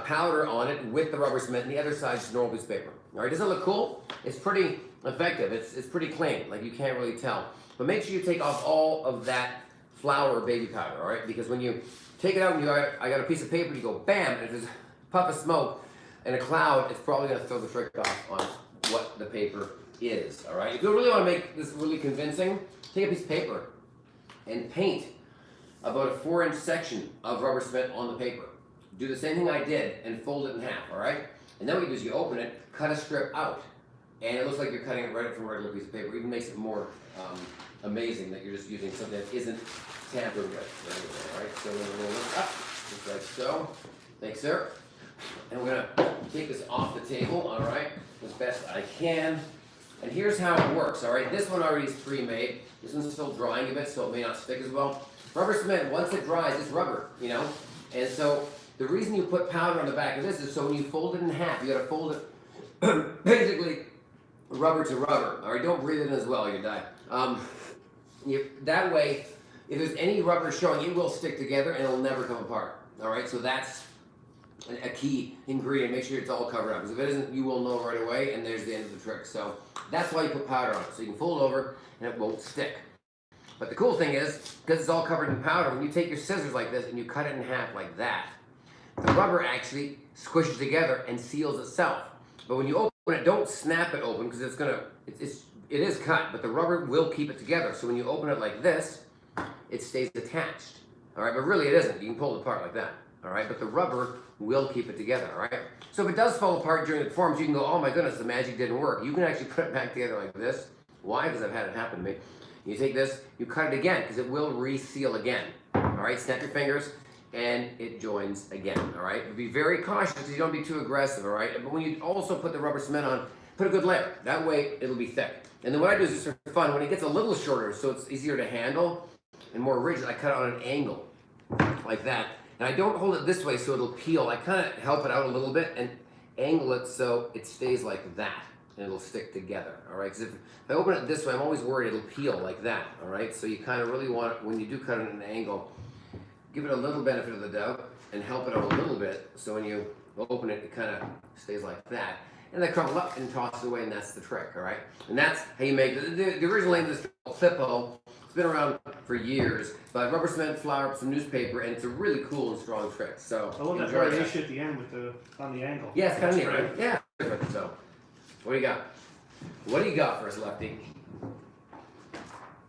powder on it with the rubber cement, and the other side is normal piece of paper. All right, does it look cool? It's pretty effective. It's pretty clean. Like, you can't really tell. But make sure you take off all of that flour or baby powder, all right? Because when you take it out and I got a piece of paper, you go bam, and if there's a puff of smoke, In a cloud, it's probably going to throw the trick off on what the paper is, all right? If you really want to make this really convincing, take a piece of paper and paint about a 4-inch section of rubber cement on the paper. Do the same thing I did and fold it in half, all right? And then what you do is you open it, cut a strip out, and it looks like you're cutting it right from a regular piece of paper. It even makes it more amazing that you're just using something that isn't tampered with. All right, so we're going to roll it up, just like so. Thanks, sir. And we're going to take this off the table, all right, as best I can. And here's how it works, all right? This one already is pre-made. This one's still drying a bit, so it may not stick as well. Rubber cement, once it dries, it's rubber, you know? And so the reason you put powder on the back of this is so when you fold it in half, you got to fold it basically rubber to rubber. All right, don't breathe it in as well, you die. That way, if there's any rubber showing, it will stick together and it'll never come apart. All right, so that's a key ingredient. Make sure it's all covered up, because if it isn't, you will know right away, and there's the end of the trick. So that's why you put powder on it, so you can fold it over and it won't stick. But the cool thing is, because it's all covered in powder, when you take your scissors like this and you cut it in half like that, the rubber actually squishes together and seals itself. But when you open it, don't snap it open, because it is cut, but the rubber will keep it together. So when you open it like this, it stays attached. All right, but really it isn't. You can pull it apart like that. All right, but the rubber will keep it together. All right. So if it does fall apart during the performance, you can go, oh my goodness, the magic didn't work. You can actually put it back together like this. Why? Because I've had it happen to me. You take this, you cut it again, because it will reseal again. All right, snap your fingers, and it joins again. All right, but be very cautious because you don't be too aggressive. All right, but when you also put the rubber cement on, put a good layer. That way it'll be thick. And then what I do is just for fun, when it gets a little shorter, so it's easier to handle and more rigid, I cut it on an angle like that. And I don't hold it this way so it'll peel. I kind of help it out a little bit and angle it so it stays like that, and it'll stick together. All right, because if I open it this way, I'm always worried it'll peel like that. All right, so you kind of really want it, when you do cut it at an angle, give it a little benefit of the doubt and help it out a little bit, so when you open it, it kind of stays like that. And then crumple up and toss it away, and that's the trick, all right? And that's how you make it. The original name of this Flippo, it's been around for years, but rubber cement, flour, some newspaper, and it's a really cool and strong trick. So I love that variation at the end with on the angle. Yeah, it's kind of neat, right? Yeah. So, what do you got? What do you got for us, Lefty?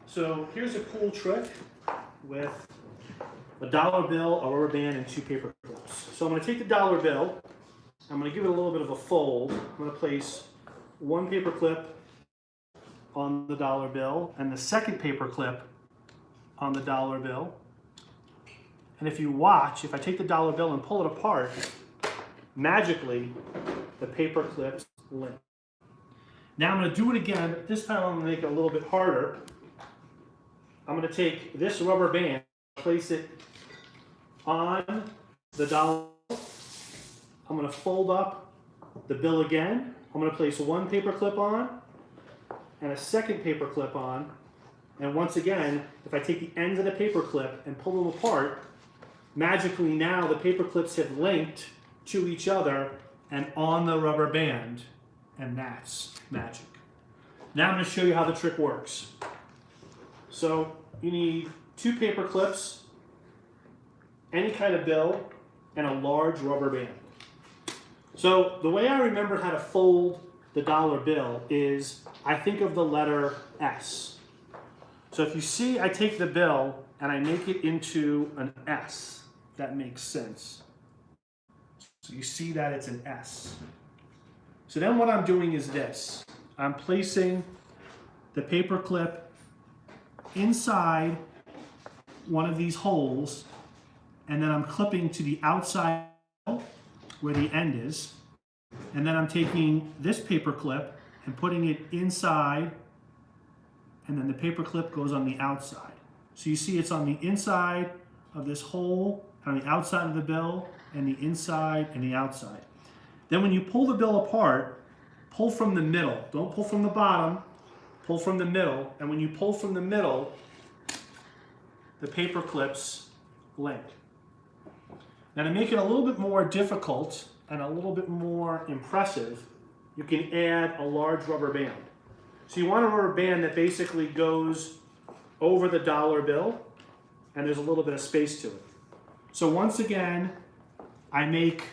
So here's a cool trick with a dollar bill, a rubber band, and 2 paper clips. So I'm going to take the dollar bill, I'm going to give it a little bit of a fold. I'm going to place 1 paper clip on the dollar bill and the second paper clip on the dollar bill. And if you watch, if I take the dollar bill and pull it apart, magically the paper clips link. Now I'm going to do it again, but this time I'm going to make it a little bit harder. I'm going to take this rubber band, place it on the dollar bill. I'm going to fold up the bill again. I'm going to place 1 paper clip on and a second paper clip on. And once again, if I take the ends of the paper clip and pull them apart, magically now the paper clips have linked to each other and on the rubber band. And that's magic. Now I'm going to show you how the trick works. So you need 2 paper clips, any kind of bill, and a large rubber band. So the way I remember how to fold the dollar bill is I think of the letter S. So if you see, I take the bill and I make it into an S. If that makes sense. So you see that it's an S. So then what I'm doing is this. I'm placing the paper clip inside one of these holes, and then I'm clipping to the outside where the end is, and then I'm taking this paper clip and putting it inside, and then the paper clip goes on the outside. So you see it's on the inside of this hole, on the outside of the bill, and the inside and the outside. Then when you pull the bill apart, pull from the middle. Don't pull from the bottom, pull from the middle, and when you pull from the middle, the paper clips link. Now to make it a little bit more difficult and a little bit more impressive, you can add a large rubber band. So you want a rubber band that basically goes over the dollar bill, and there's a little bit of space to it. So once again, I make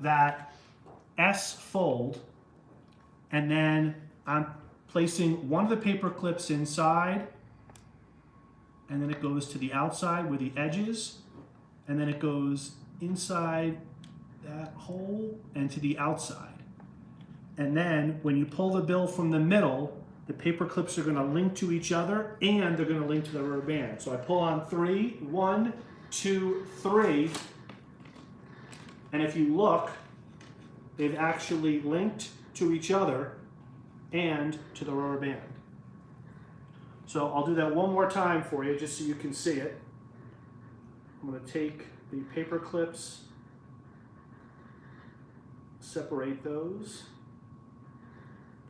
that S fold, and then I'm placing one of the paper clips inside, and then it goes to the outside where the edge is, and then it goes inside that hole and to the outside. And then when you pull the bill from the middle, the paper clips are going to link to each other and they're going to link to the rubber band. So I pull on 3, 1, 2, 3, and if you look, they've actually linked to each other and to the rubber band. So I'll do that one more time for you just so you can see it. I'm going to take the paper clips, separate those.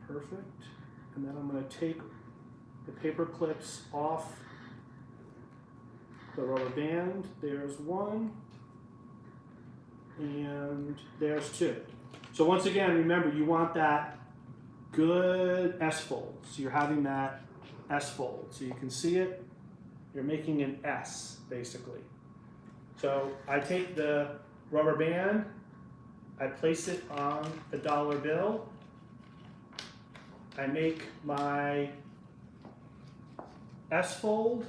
Perfect. And then I'm going to take the paper clips off the rubber band. There's one, and there's two. So once again, remember, you want that good S fold. So you're having that S fold. So you can see it. You're making an S, basically. So I take the rubber band, I place it on the dollar bill, I make my S fold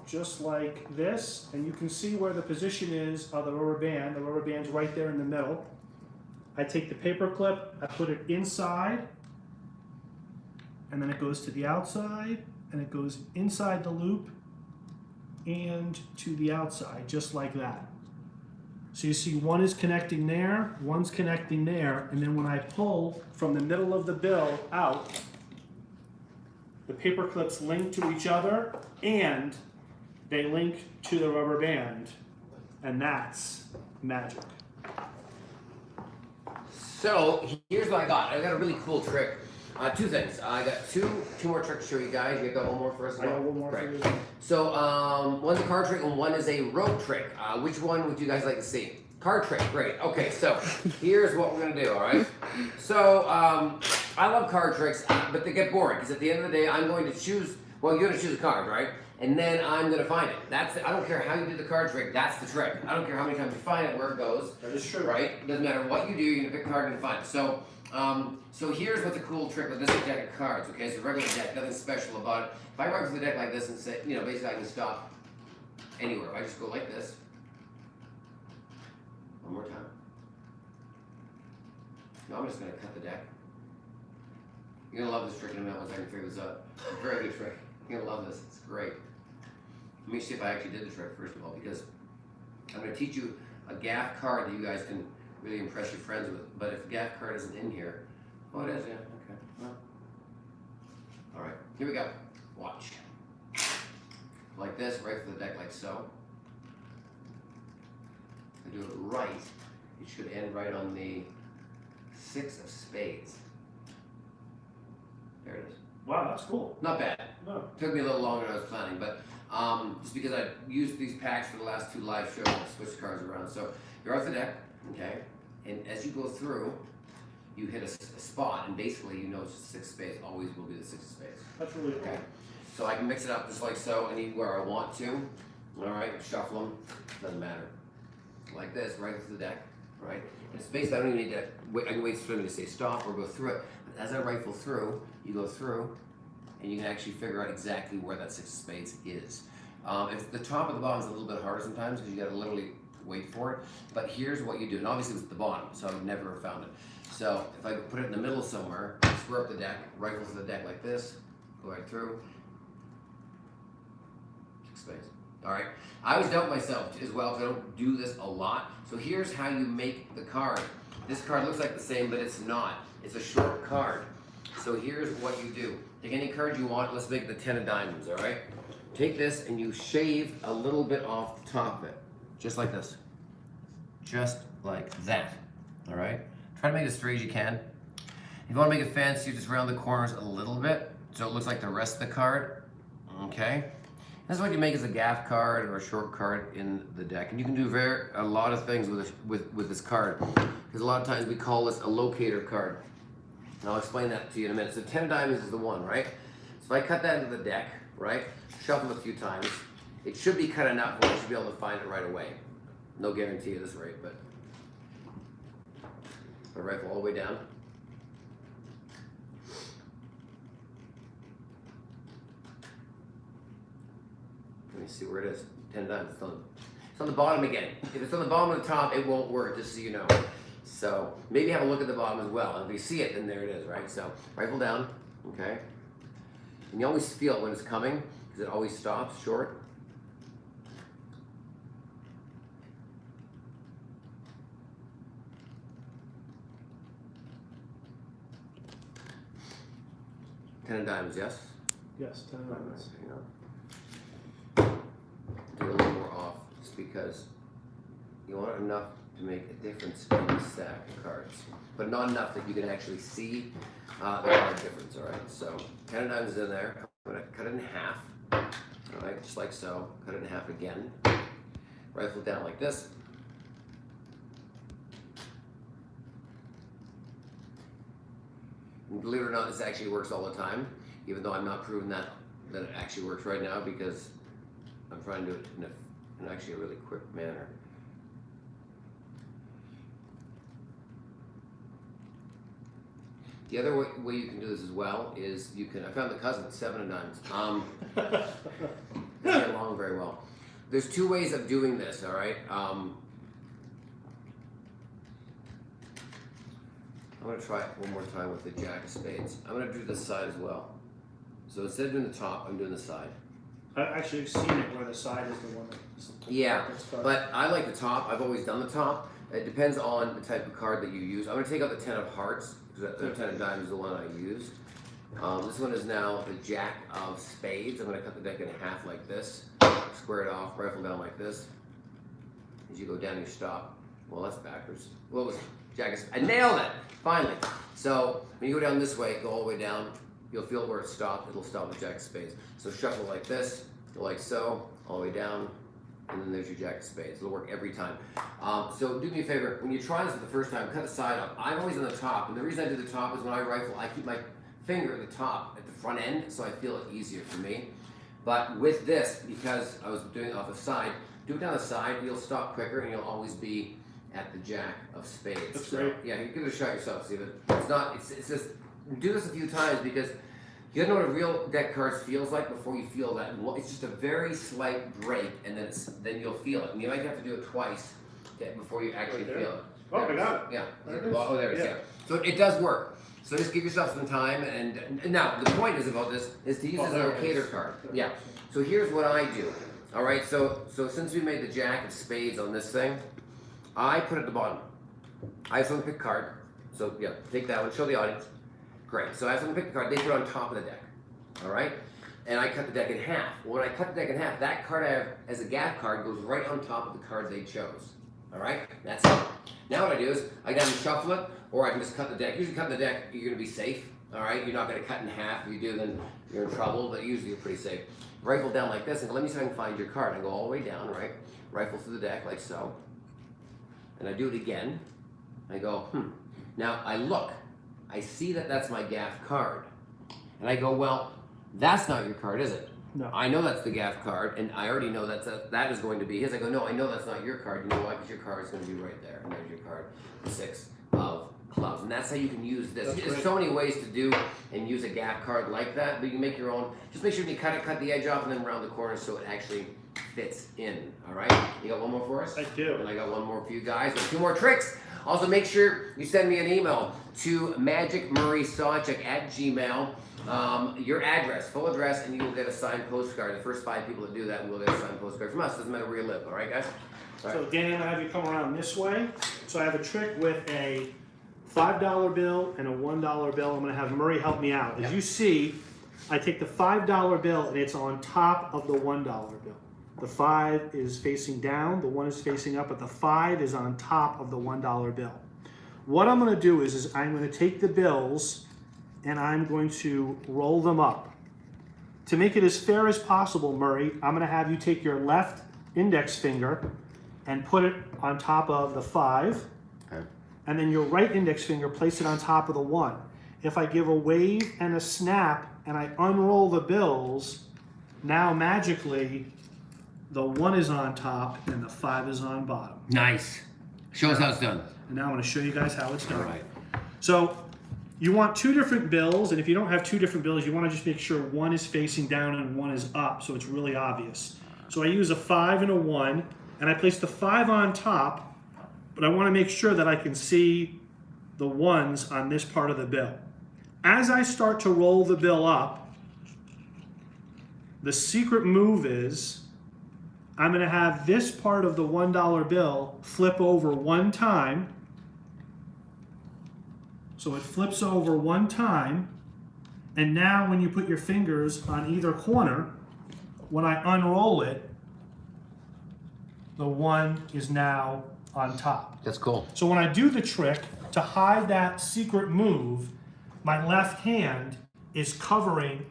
just like this, and you can see where the position is of the rubber band. The rubber band's right there in the middle. I take the paper clip, I put it inside, and then it goes to the outside, and it goes inside the loop and to the outside, just like that. So you see one is connecting there, one's connecting there, and then when I pull from the middle of the bill out, the paper clips link to each other and they link to the rubber band, and that's magic. So here's what I got. I got a really cool trick. Two things. I got two more tricks to show you guys. You got one more for us? I got one more for you. So one's a card trick and one is a rope trick. Which one would you guys like to see? Card trick, great. Okay, so here's what we're gonna do, all right? So I love card tricks, but they get boring because at the end of the day, I'm going to choose, well, you're gonna choose a card, right? And then I'm gonna find it. I don't care how you do the card trick, that's the trick. I don't care how many times you find it, where it goes. That is true. Right? It doesn't matter what you do, you're gonna pick a card and find it. So, so here's what's a cool trick with this deck of cards, okay? So regular deck, nothing special about it. If I rifle the deck like this and say, you know, basically I can stop anywhere. If I just go like this, one more time. No, I'm just gonna cut the deck. You're gonna love this trick in a minute once I can figure this out. It's a very good trick. You're gonna love this, it's great. Let me see if I actually did the trick first of all, because I'm gonna teach you a gaff card that you guys can really impress your friends with. But if the gaff card isn't in here, oh it is, yeah, okay. Well. All right, here we go, watch. Like this, right for the deck like so. If I do it right, it should end right on the 6 of spades. There it is. Wow, that's cool. Not bad. No. Took me a little longer than I was planning, but just because I used these packs for the last 2 live shows, I switched cards around. So you're off the deck, okay? And as you go through, you hit a spot, and basically you know it's just 6 of spades. Always will be the 6 of spades. That's really cool. Okay. So I can mix it up just like so, anywhere I want to. All right, shuffle them. Doesn't matter. Like this, right through the deck, right? And it's basically I don't even need to wait. I can wait for somebody to say stop or go through it. But as I rifle through, you go through. And you can actually figure out exactly where that 6 of spades is. If the top and the bottom is a little bit harder sometimes because you got to literally wait for it. But here's what you do, and obviously it's at the bottom, so I've never found it. So if I put it in the middle somewhere, square up the deck, rifle through the deck like this, go right through. 6 spades. All right. I always doubt myself as well because I don't do this a lot. So here's how you make the card. This card looks like the same, but it's not. It's a short card. So here's what you do. Take any card you want. Let's make the 10 of diamonds, all right? Take this and you shave a little bit off the top of it. Just like this. Just like that, all right? Try to make it as straight as you can. If you want to make it fancy, just round the corners a little bit so it looks like the rest of the card, okay? That's what you make as a gaff card or a short card in the deck. And you can do a lot of things with this card. Because a lot of times we call this a locator card. And I'll explain that to you in a minute. So 10 of diamonds is the one, right? So if I cut that into the deck, right? Shuffle a few times. It should be cut enough where I should be able to find it right away. No guarantee at this rate, but My rifle all the way down. Let me see where it is. 10 dimes. It's on the bottom again. If it's on the bottom of the top, it won't work, just so you know. So maybe have a look at the bottom as well. And if you see it, then there it is, right? So rifle down, okay? And you always feel it when it's coming, because it always stops short. Ten of diamonds, yes? Yes, 10 of diamonds. Hang on. Do a little more off, just because you want enough to make a difference in the stack of cards, but not enough that you can actually see the card difference. All right, so 10 of diamonds is in there. I'm gonna cut it in half. All right, just like so. Cut it in half again. Rifle it down like this. And believe it or not, this actually works all the time, even though I'm not proving that it actually works right now, because I'm trying to do it in actually a really quick manner. The other way you can do this as well is you can, I found the cousin, 7 of diamonds. Doesn't get along very well. There's two ways of doing this, all right? I'm gonna try it one more time with the Jack of Spades. I'm gonna do this side as well. So instead of doing the top, I'm doing the side. I've actually seen it where the side is the one that's... Yeah, but I like the top. I've always done the top. It depends on the type of card that you use. I'm gonna take out the 10 of hearts, because the 10 of diamonds is the one I used. This one is now the Jack of Spades. I'm gonna cut the deck in half like this, square it off, rifle down like this. As you go down, you stop. Well, that's backwards. What was Jack of Spades? I nailed it, finally. So when you go down this way, go all the way down, you'll feel where it stopped. It'll stop with Jack of Spades. So shuffle like this, go like so, all the way down, and then there's your Jack of Spades. It'll work every time. So do me a favor, when you try this for the first time, cut the side up. I'm always on the top, and the reason I do the top is when I rifle, I keep my finger at the top, at the front end, so I feel it easier for me. But with this, because I was doing it off the side, do it down the side, you'll stop quicker, and you'll always be at the Jack of Spades. That's so, great. Yeah, you give it a shot yourself, see if it's not, it's just, do this a few times, because you gotta know what a real deck cards feels like before you feel that. It's just a very slight break, and then you'll feel it. And you might have to do it twice before you actually feel it. Oh, I got it. Yeah. There it is. Oh, there it is. Yeah. So it does work. So just give yourself some time. And now the point is about this is to use this as a locator card. Yeah. So here's what I do. All right. So since we made the Jack of Spades on this thing, I put it at the bottom. I have someone pick a card. So yeah, take that one. Show the audience. Great. So I have someone pick a card. They put it on top of the deck. All right. And I cut the deck in half. When I cut the deck in half, that card I have as a gap card goes right on top of the card they chose. All right. That's it. Now what I do is I can either shuffle it, or I can just cut the deck. Usually cut the deck, you're gonna be safe. All right. You're not gonna cut in half. If you do, then you're in trouble. But usually you're pretty safe. Rifle down like this, and let me see if I can find your card. I go all the way down, right? Rifle through the deck like so. And I do it again. I go, Now I look. I see that that's my gaff card. And I go, well, that's not your card, is it? No. I know that's the gaff card, and I already know that is going to be his. I go, no, I know that's not your card. You know why? Because your card is going to be right there. And there's your card, the 6 of clubs. And that's how you can use this. That's There's great. so many ways to do and use a gaff card like that, but you can make your own. Just make sure you cut the edge off and then round the corner so it actually fits in. All right? You got one more for us? I do. And I got one more for you guys with 2 more tricks. Also, make sure you send me an email to magicmurraysawcheck@gmail. Your address, full address, and you will get a signed postcard. The first 5 people that do that will get a signed postcard from us. Doesn't matter where you live. All right, guys? All right. So Danny, I'm gonna have you come around this way. So I have a trick with a $5 bill and a $1 bill. I'm gonna have Murray help me out. As you see, I take the $5 bill and it's on top of the $1 bill. The 5 is facing down, the 1 is facing up, but the 5 is on top of the $1 bill. What I'm gonna do is I'm gonna take the bills and I'm going to roll them up. To make it as fair as possible, Murray, I'm gonna have you take your left index finger and put it on top of the 5, Okay. and then your right index finger, place it on top of the 1. If I give a wave and a snap and I unroll the bills, now magically the 1 is on top and the 5 is on bottom. Nice. Show us how it's done. And now I'm going to show you guys how it's done. All right. So you want two different bills, and if you don't have two different bills, you want to just make sure one is facing down and one is up, so it's really obvious. So I use a 5 and a 1, and I place the 5 on top, but I want to make sure that I can see the ones on this part of the bill. As I start to roll the bill up, the secret move is I'm going to have this part of the $1 bill flip over one time. So it flips over one time, and now when you put your fingers on either corner, when I unroll it, the 1 is now on top. That's cool. So when I do the trick to hide that secret move, my left hand is covering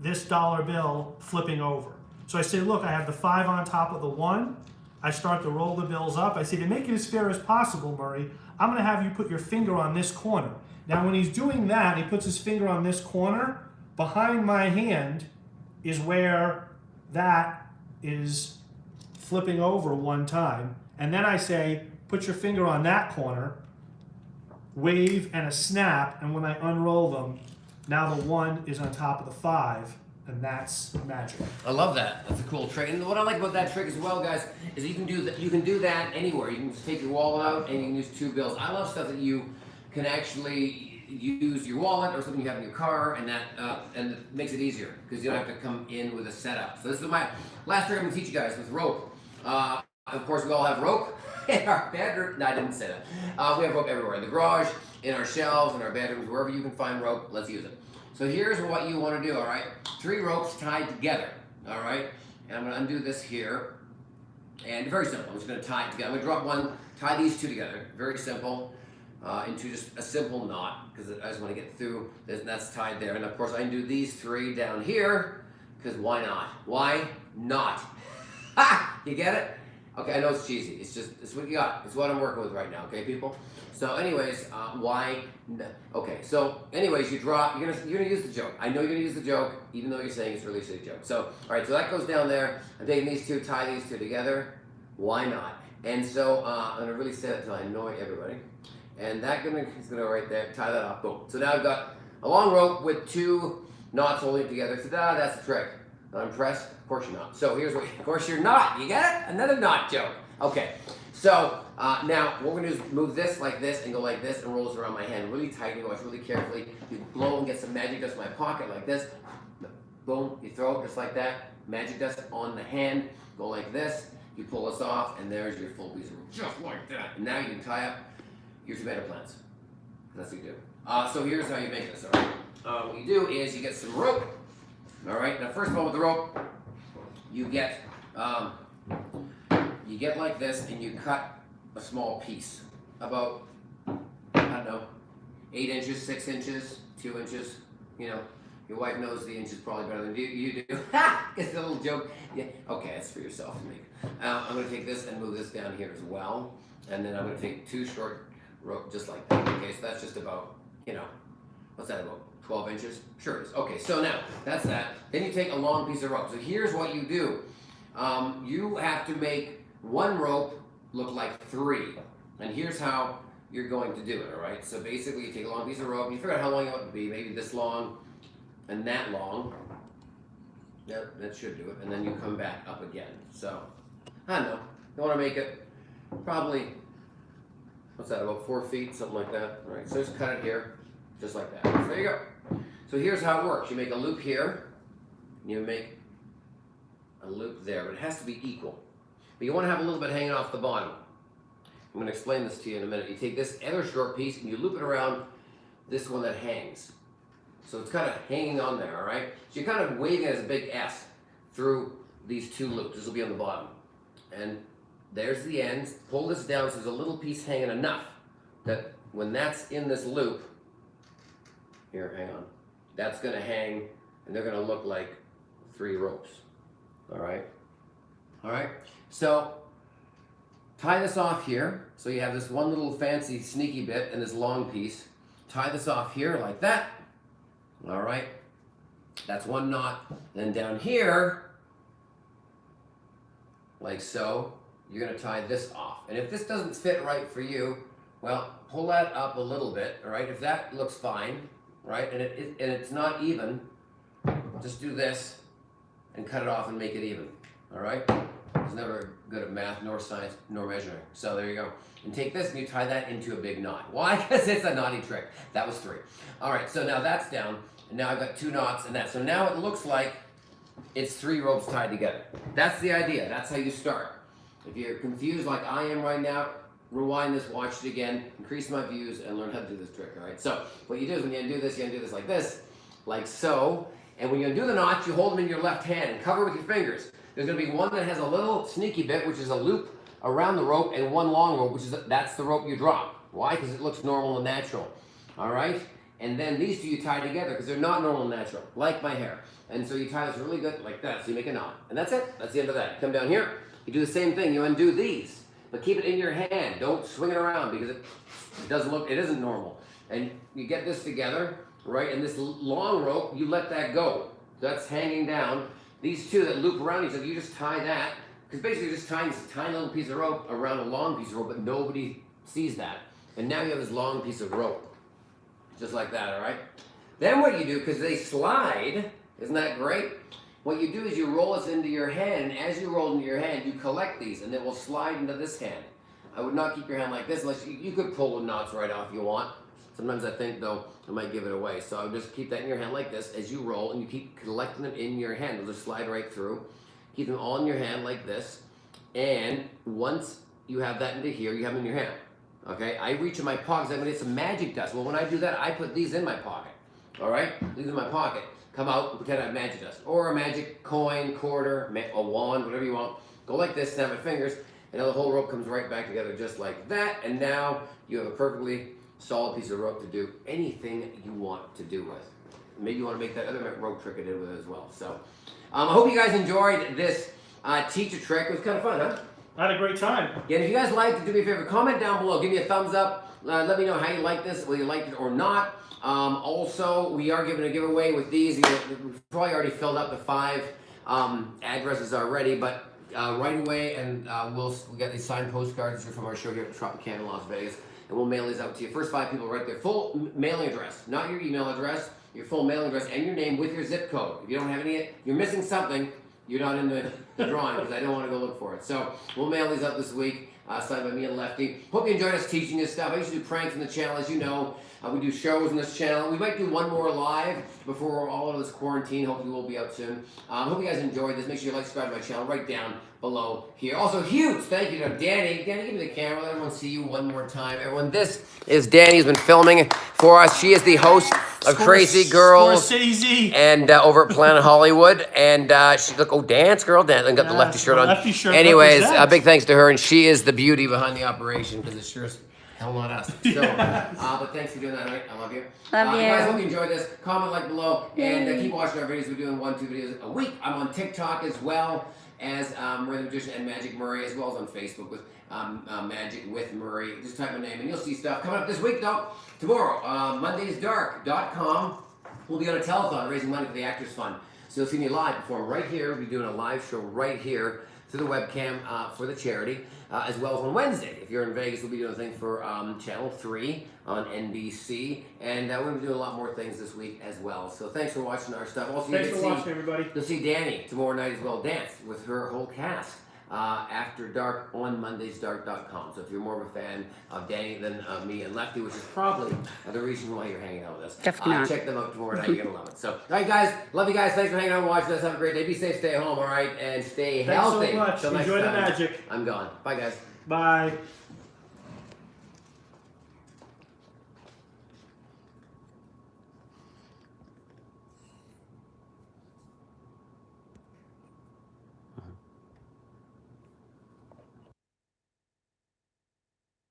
this dollar bill flipping over. So I say, look, I have the 5 on top of the 1. I start to roll the bills up. I say, to make it as fair as possible, Murray, I'm going to have you put your finger on this corner. Now when he's doing that, he puts his finger on this corner. Behind my hand is where that is flipping over one time. And then I say, put your finger on that corner, wave and a snap, and when I unroll them, now the 1 is on top of the 5, and that's magic. I love that. That's a cool trick. And what I like about that trick as well, guys, is you can do that. You can do that anywhere. You can just take your wallet out and you can use 2 bills. I love stuff that you can actually use your wallet or something you have in your car, and that and it makes it easier because you don't have to come in with a setup. So this is my last trick I'm going to teach you guys with rope. Of course, we all have rope in our bedroom. No, I didn't say that. We have rope everywhere. In the garage, in our shelves, in our bedrooms, wherever you can find rope, let's use it. So here's what you want to do, all right? 3 ropes tied together, all right? And I'm going to undo this here. And very simple. I'm just going to tie it together. I'm going to drop one, tie these 2 together. Very simple. Into just a simple knot, because I just want to get through this, and that's tied there. And of course, I can do these 3 down here, because why not? Why not? Ha! You get it? Okay, I know it's cheesy. It's what you got. It's what I'm working with right now, okay, people? So anyways, why? Okay, so anyways, you drop, you're gonna use the joke. I know you're gonna use the joke, even though you're saying it's really a silly joke. So, all right, so that goes down there. I'm taking these 2, tie these 2 together. Why not? And so I'm gonna really say that until I annoy everybody. And that is gonna go right there, tie that off, boom. So now I've got a long rope with 2 knots holding it together. So that's the trick. Not impressed? Of course you're not. So here's what, of course you're not. You get it? Another knot joke. Okay, so now what we're gonna do is move this like this and go like this and roll this around my hand really tightly, watch really carefully. You blow and get some magic dust in my pocket like this. Boom, you throw it just like that. Magic dust on the hand, go like this. You pull this off and there's your full piece of rope, just like that. And now you can tie up your tomato plants. That's what you do. So here's how you make this, all right? What you do is you get some rope. All right, now first of all with the rope, you get like this and you cut a small piece, about, I don't know, 8 inches, 6 inches, 2 inches, you know. Your wife knows the inches probably better than you do. Ha! It's a little joke. Yeah, okay, that's for yourself to make. I'm gonna take this and move this down here as well. And then I'm gonna take 2 short rope just like that. Okay, so that's just about, you know, what's that about? 12 inches? Sure it is. Okay, so now, that's that. Then you take a long piece of rope. So here's what you do. You have to make 1 rope look like 3. And here's how you're going to do it, all right? So basically, you take a long piece of rope, and you figure out how long you want it to be, maybe this long and that long. Yep, that should do it. And then you come back up again. So, I don't know. You want to make it probably, what's that, about 4 feet, something like that. All right, so just cut it here, just like that. So there you go. So here's how it works. You make a loop here, you make a loop there, but it has to be equal. But you want to have a little bit hanging off the bottom. I'm going to explain this to you in a minute. You take this other short piece and you loop it around this one that hangs. So it's kind of hanging on there, all right? So you're kind of waving it as a big S through these 2 loops. This will be on the bottom. And there's the ends. Pull this down so there's a little piece hanging enough that when that's in this loop, here, hang on. That's gonna hang, and they're gonna look like 3 ropes, all right? All right, so tie this off here. So you have this one little fancy sneaky bit and this long piece. Tie this off here like that, all right? That's 1 knot. Then down here, like so, you're gonna tie this off. And if this doesn't fit right for you, well, pull that up a little bit, all right? If that looks fine, right, and it's not even, just do this and cut it off and make it even, all right? I was never good at math, nor science, nor measuring. So there you go. And take this and you tie that into a big knot. Why? Because it's a knotty trick. That was 3. All right, so now that's down, and now I've got 2 knots and that. So now it looks like it's 3 ropes tied together. That's the idea. That's how you start. If you're confused like I am right now, rewind this, watch it again, increase my views, and learn how to do this trick, all right? So what you do is when you undo this, you undo this, like so. And when you undo the knots, you hold them in your left hand and cover with your fingers. There's gonna be one that has a little sneaky bit, which is a loop around the rope, and one long rope, which is, that's the rope you drop. Why? Because it looks normal and natural, all right? And then these 2 you tie together because they're not normal and natural, like my hair. And so you tie this really good like that, so you make a knot. And that's it, that's the end of that. You come down here, you do the same thing, you undo these, but keep it in your hand. Don't swing it around because it doesn't look, it isn't normal. And you get this together, right? And this long rope, you let that go. That's hanging down. These 2 that loop around each other, you just tie that, because basically you're just tying this tiny little piece of rope around a long piece of rope, but nobody sees that. And now you have this long piece of rope, just like that, all right? Then what you do, because they slide, isn't that great? What you do is you roll this into your hand, and as you roll into your hand, you collect these, and they will slide into this hand. I would not keep your hand like this, unless you could pull the knots right off if you want. Sometimes I think, though, I might give it away. So I would just keep that in your hand like this as you roll, and you keep collecting them in your hand. They'll just slide right through. Keep them all in your hand like this. And once you have that into here, you have them in your hand. Okay? I reach in my pockets. I'm going to get some magic dust. Well, when I do that, I put these in my pocket. All right? These in my pocket. Come out and pretend I have magic dust. Or a magic coin, quarter, a wand, whatever you want. Go like this, snap my fingers, and now the whole rope comes right back together just like that. And now you have a perfectly solid piece of rope to do anything you want to do with. Maybe you want to make that other rope trick I did with it as well. So I hope you guys enjoyed this teacher trick. It was kind of fun, huh? I had a great time. Yeah, and if you guys liked it, do me a favor, comment down below. Give me a thumbs up. Let me know how you like this, whether you liked it or not. Also, we are giving a giveaway with these. We've probably already filled up the 5 addresses already, but right away, and we got these signed postcards from our show here at Tropicana in Las Vegas, and we'll mail these out to you. First 5 people right there. Full mailing address, not your email address, your full mailing address, and your name with your zip code. If you don't have any, you're missing something, you're not in the drawing because I don't want to go look for it. So we'll mail these out this week, signed by me and Lefty. Hope you enjoyed us teaching this stuff. I used to do pranks on the channel, as you know. We do shows on this channel. We might do one more live before we're all out of this quarantine. Hopefully we'll be out soon. Hope you guys enjoyed this. Make sure you like, subscribe to my channel right down below here. Also, huge thank you to Danny. Danny, give me the camera. Let everyone see you one more time. Everyone, this is Danny who's been filming for us. She is the host of Crazy Girls and over at Planet Hollywood. And she look, oh, dance, girl, dance. And got the Lefty shirt on. Lefty shirt Anyways, represents. big thanks to her. And she is the beauty behind the operation because it sure is hell not us. So, but thanks for doing that. Right? I love you. Love you. Guys, hope you enjoyed this. Comment, like below, and keep watching our videos. We're doing 1-2 videos a week. I'm on TikTok as well as Murray the Magician and Magic Murray, as well as on Facebook with Magic with Murray. Just type my name and you'll see stuff coming up this week, though. Tomorrow, MondaysDark.com. We'll be on a telethon raising money for the Actors Fund. So you'll see me live perform right here. We'll be doing a live show right here through the webcam for the charity, as well as on Wednesday. If you're in Vegas, we'll be doing a thing for Channel 3 on NBC, and we're going to do a lot more things this week as well. So thanks for watching our stuff. Also, Thanks for watching, everybody. You'll see Danny tomorrow night as well dance with her whole cast after dark on MondaysDark.com. So if you're more of a fan of Danny than me and Lefty, which is probably the reason why you're hanging out with us, Definitely not. check them out tomorrow night. You're going to love it. So, all right, guys. Love you guys. Thanks for hanging out and watching us. Have a great day. Be safe. Stay at home, all right? And stay Thanks healthy. so much. Till next Enjoy the time. magic. I'm gone. Bye, guys. Bye.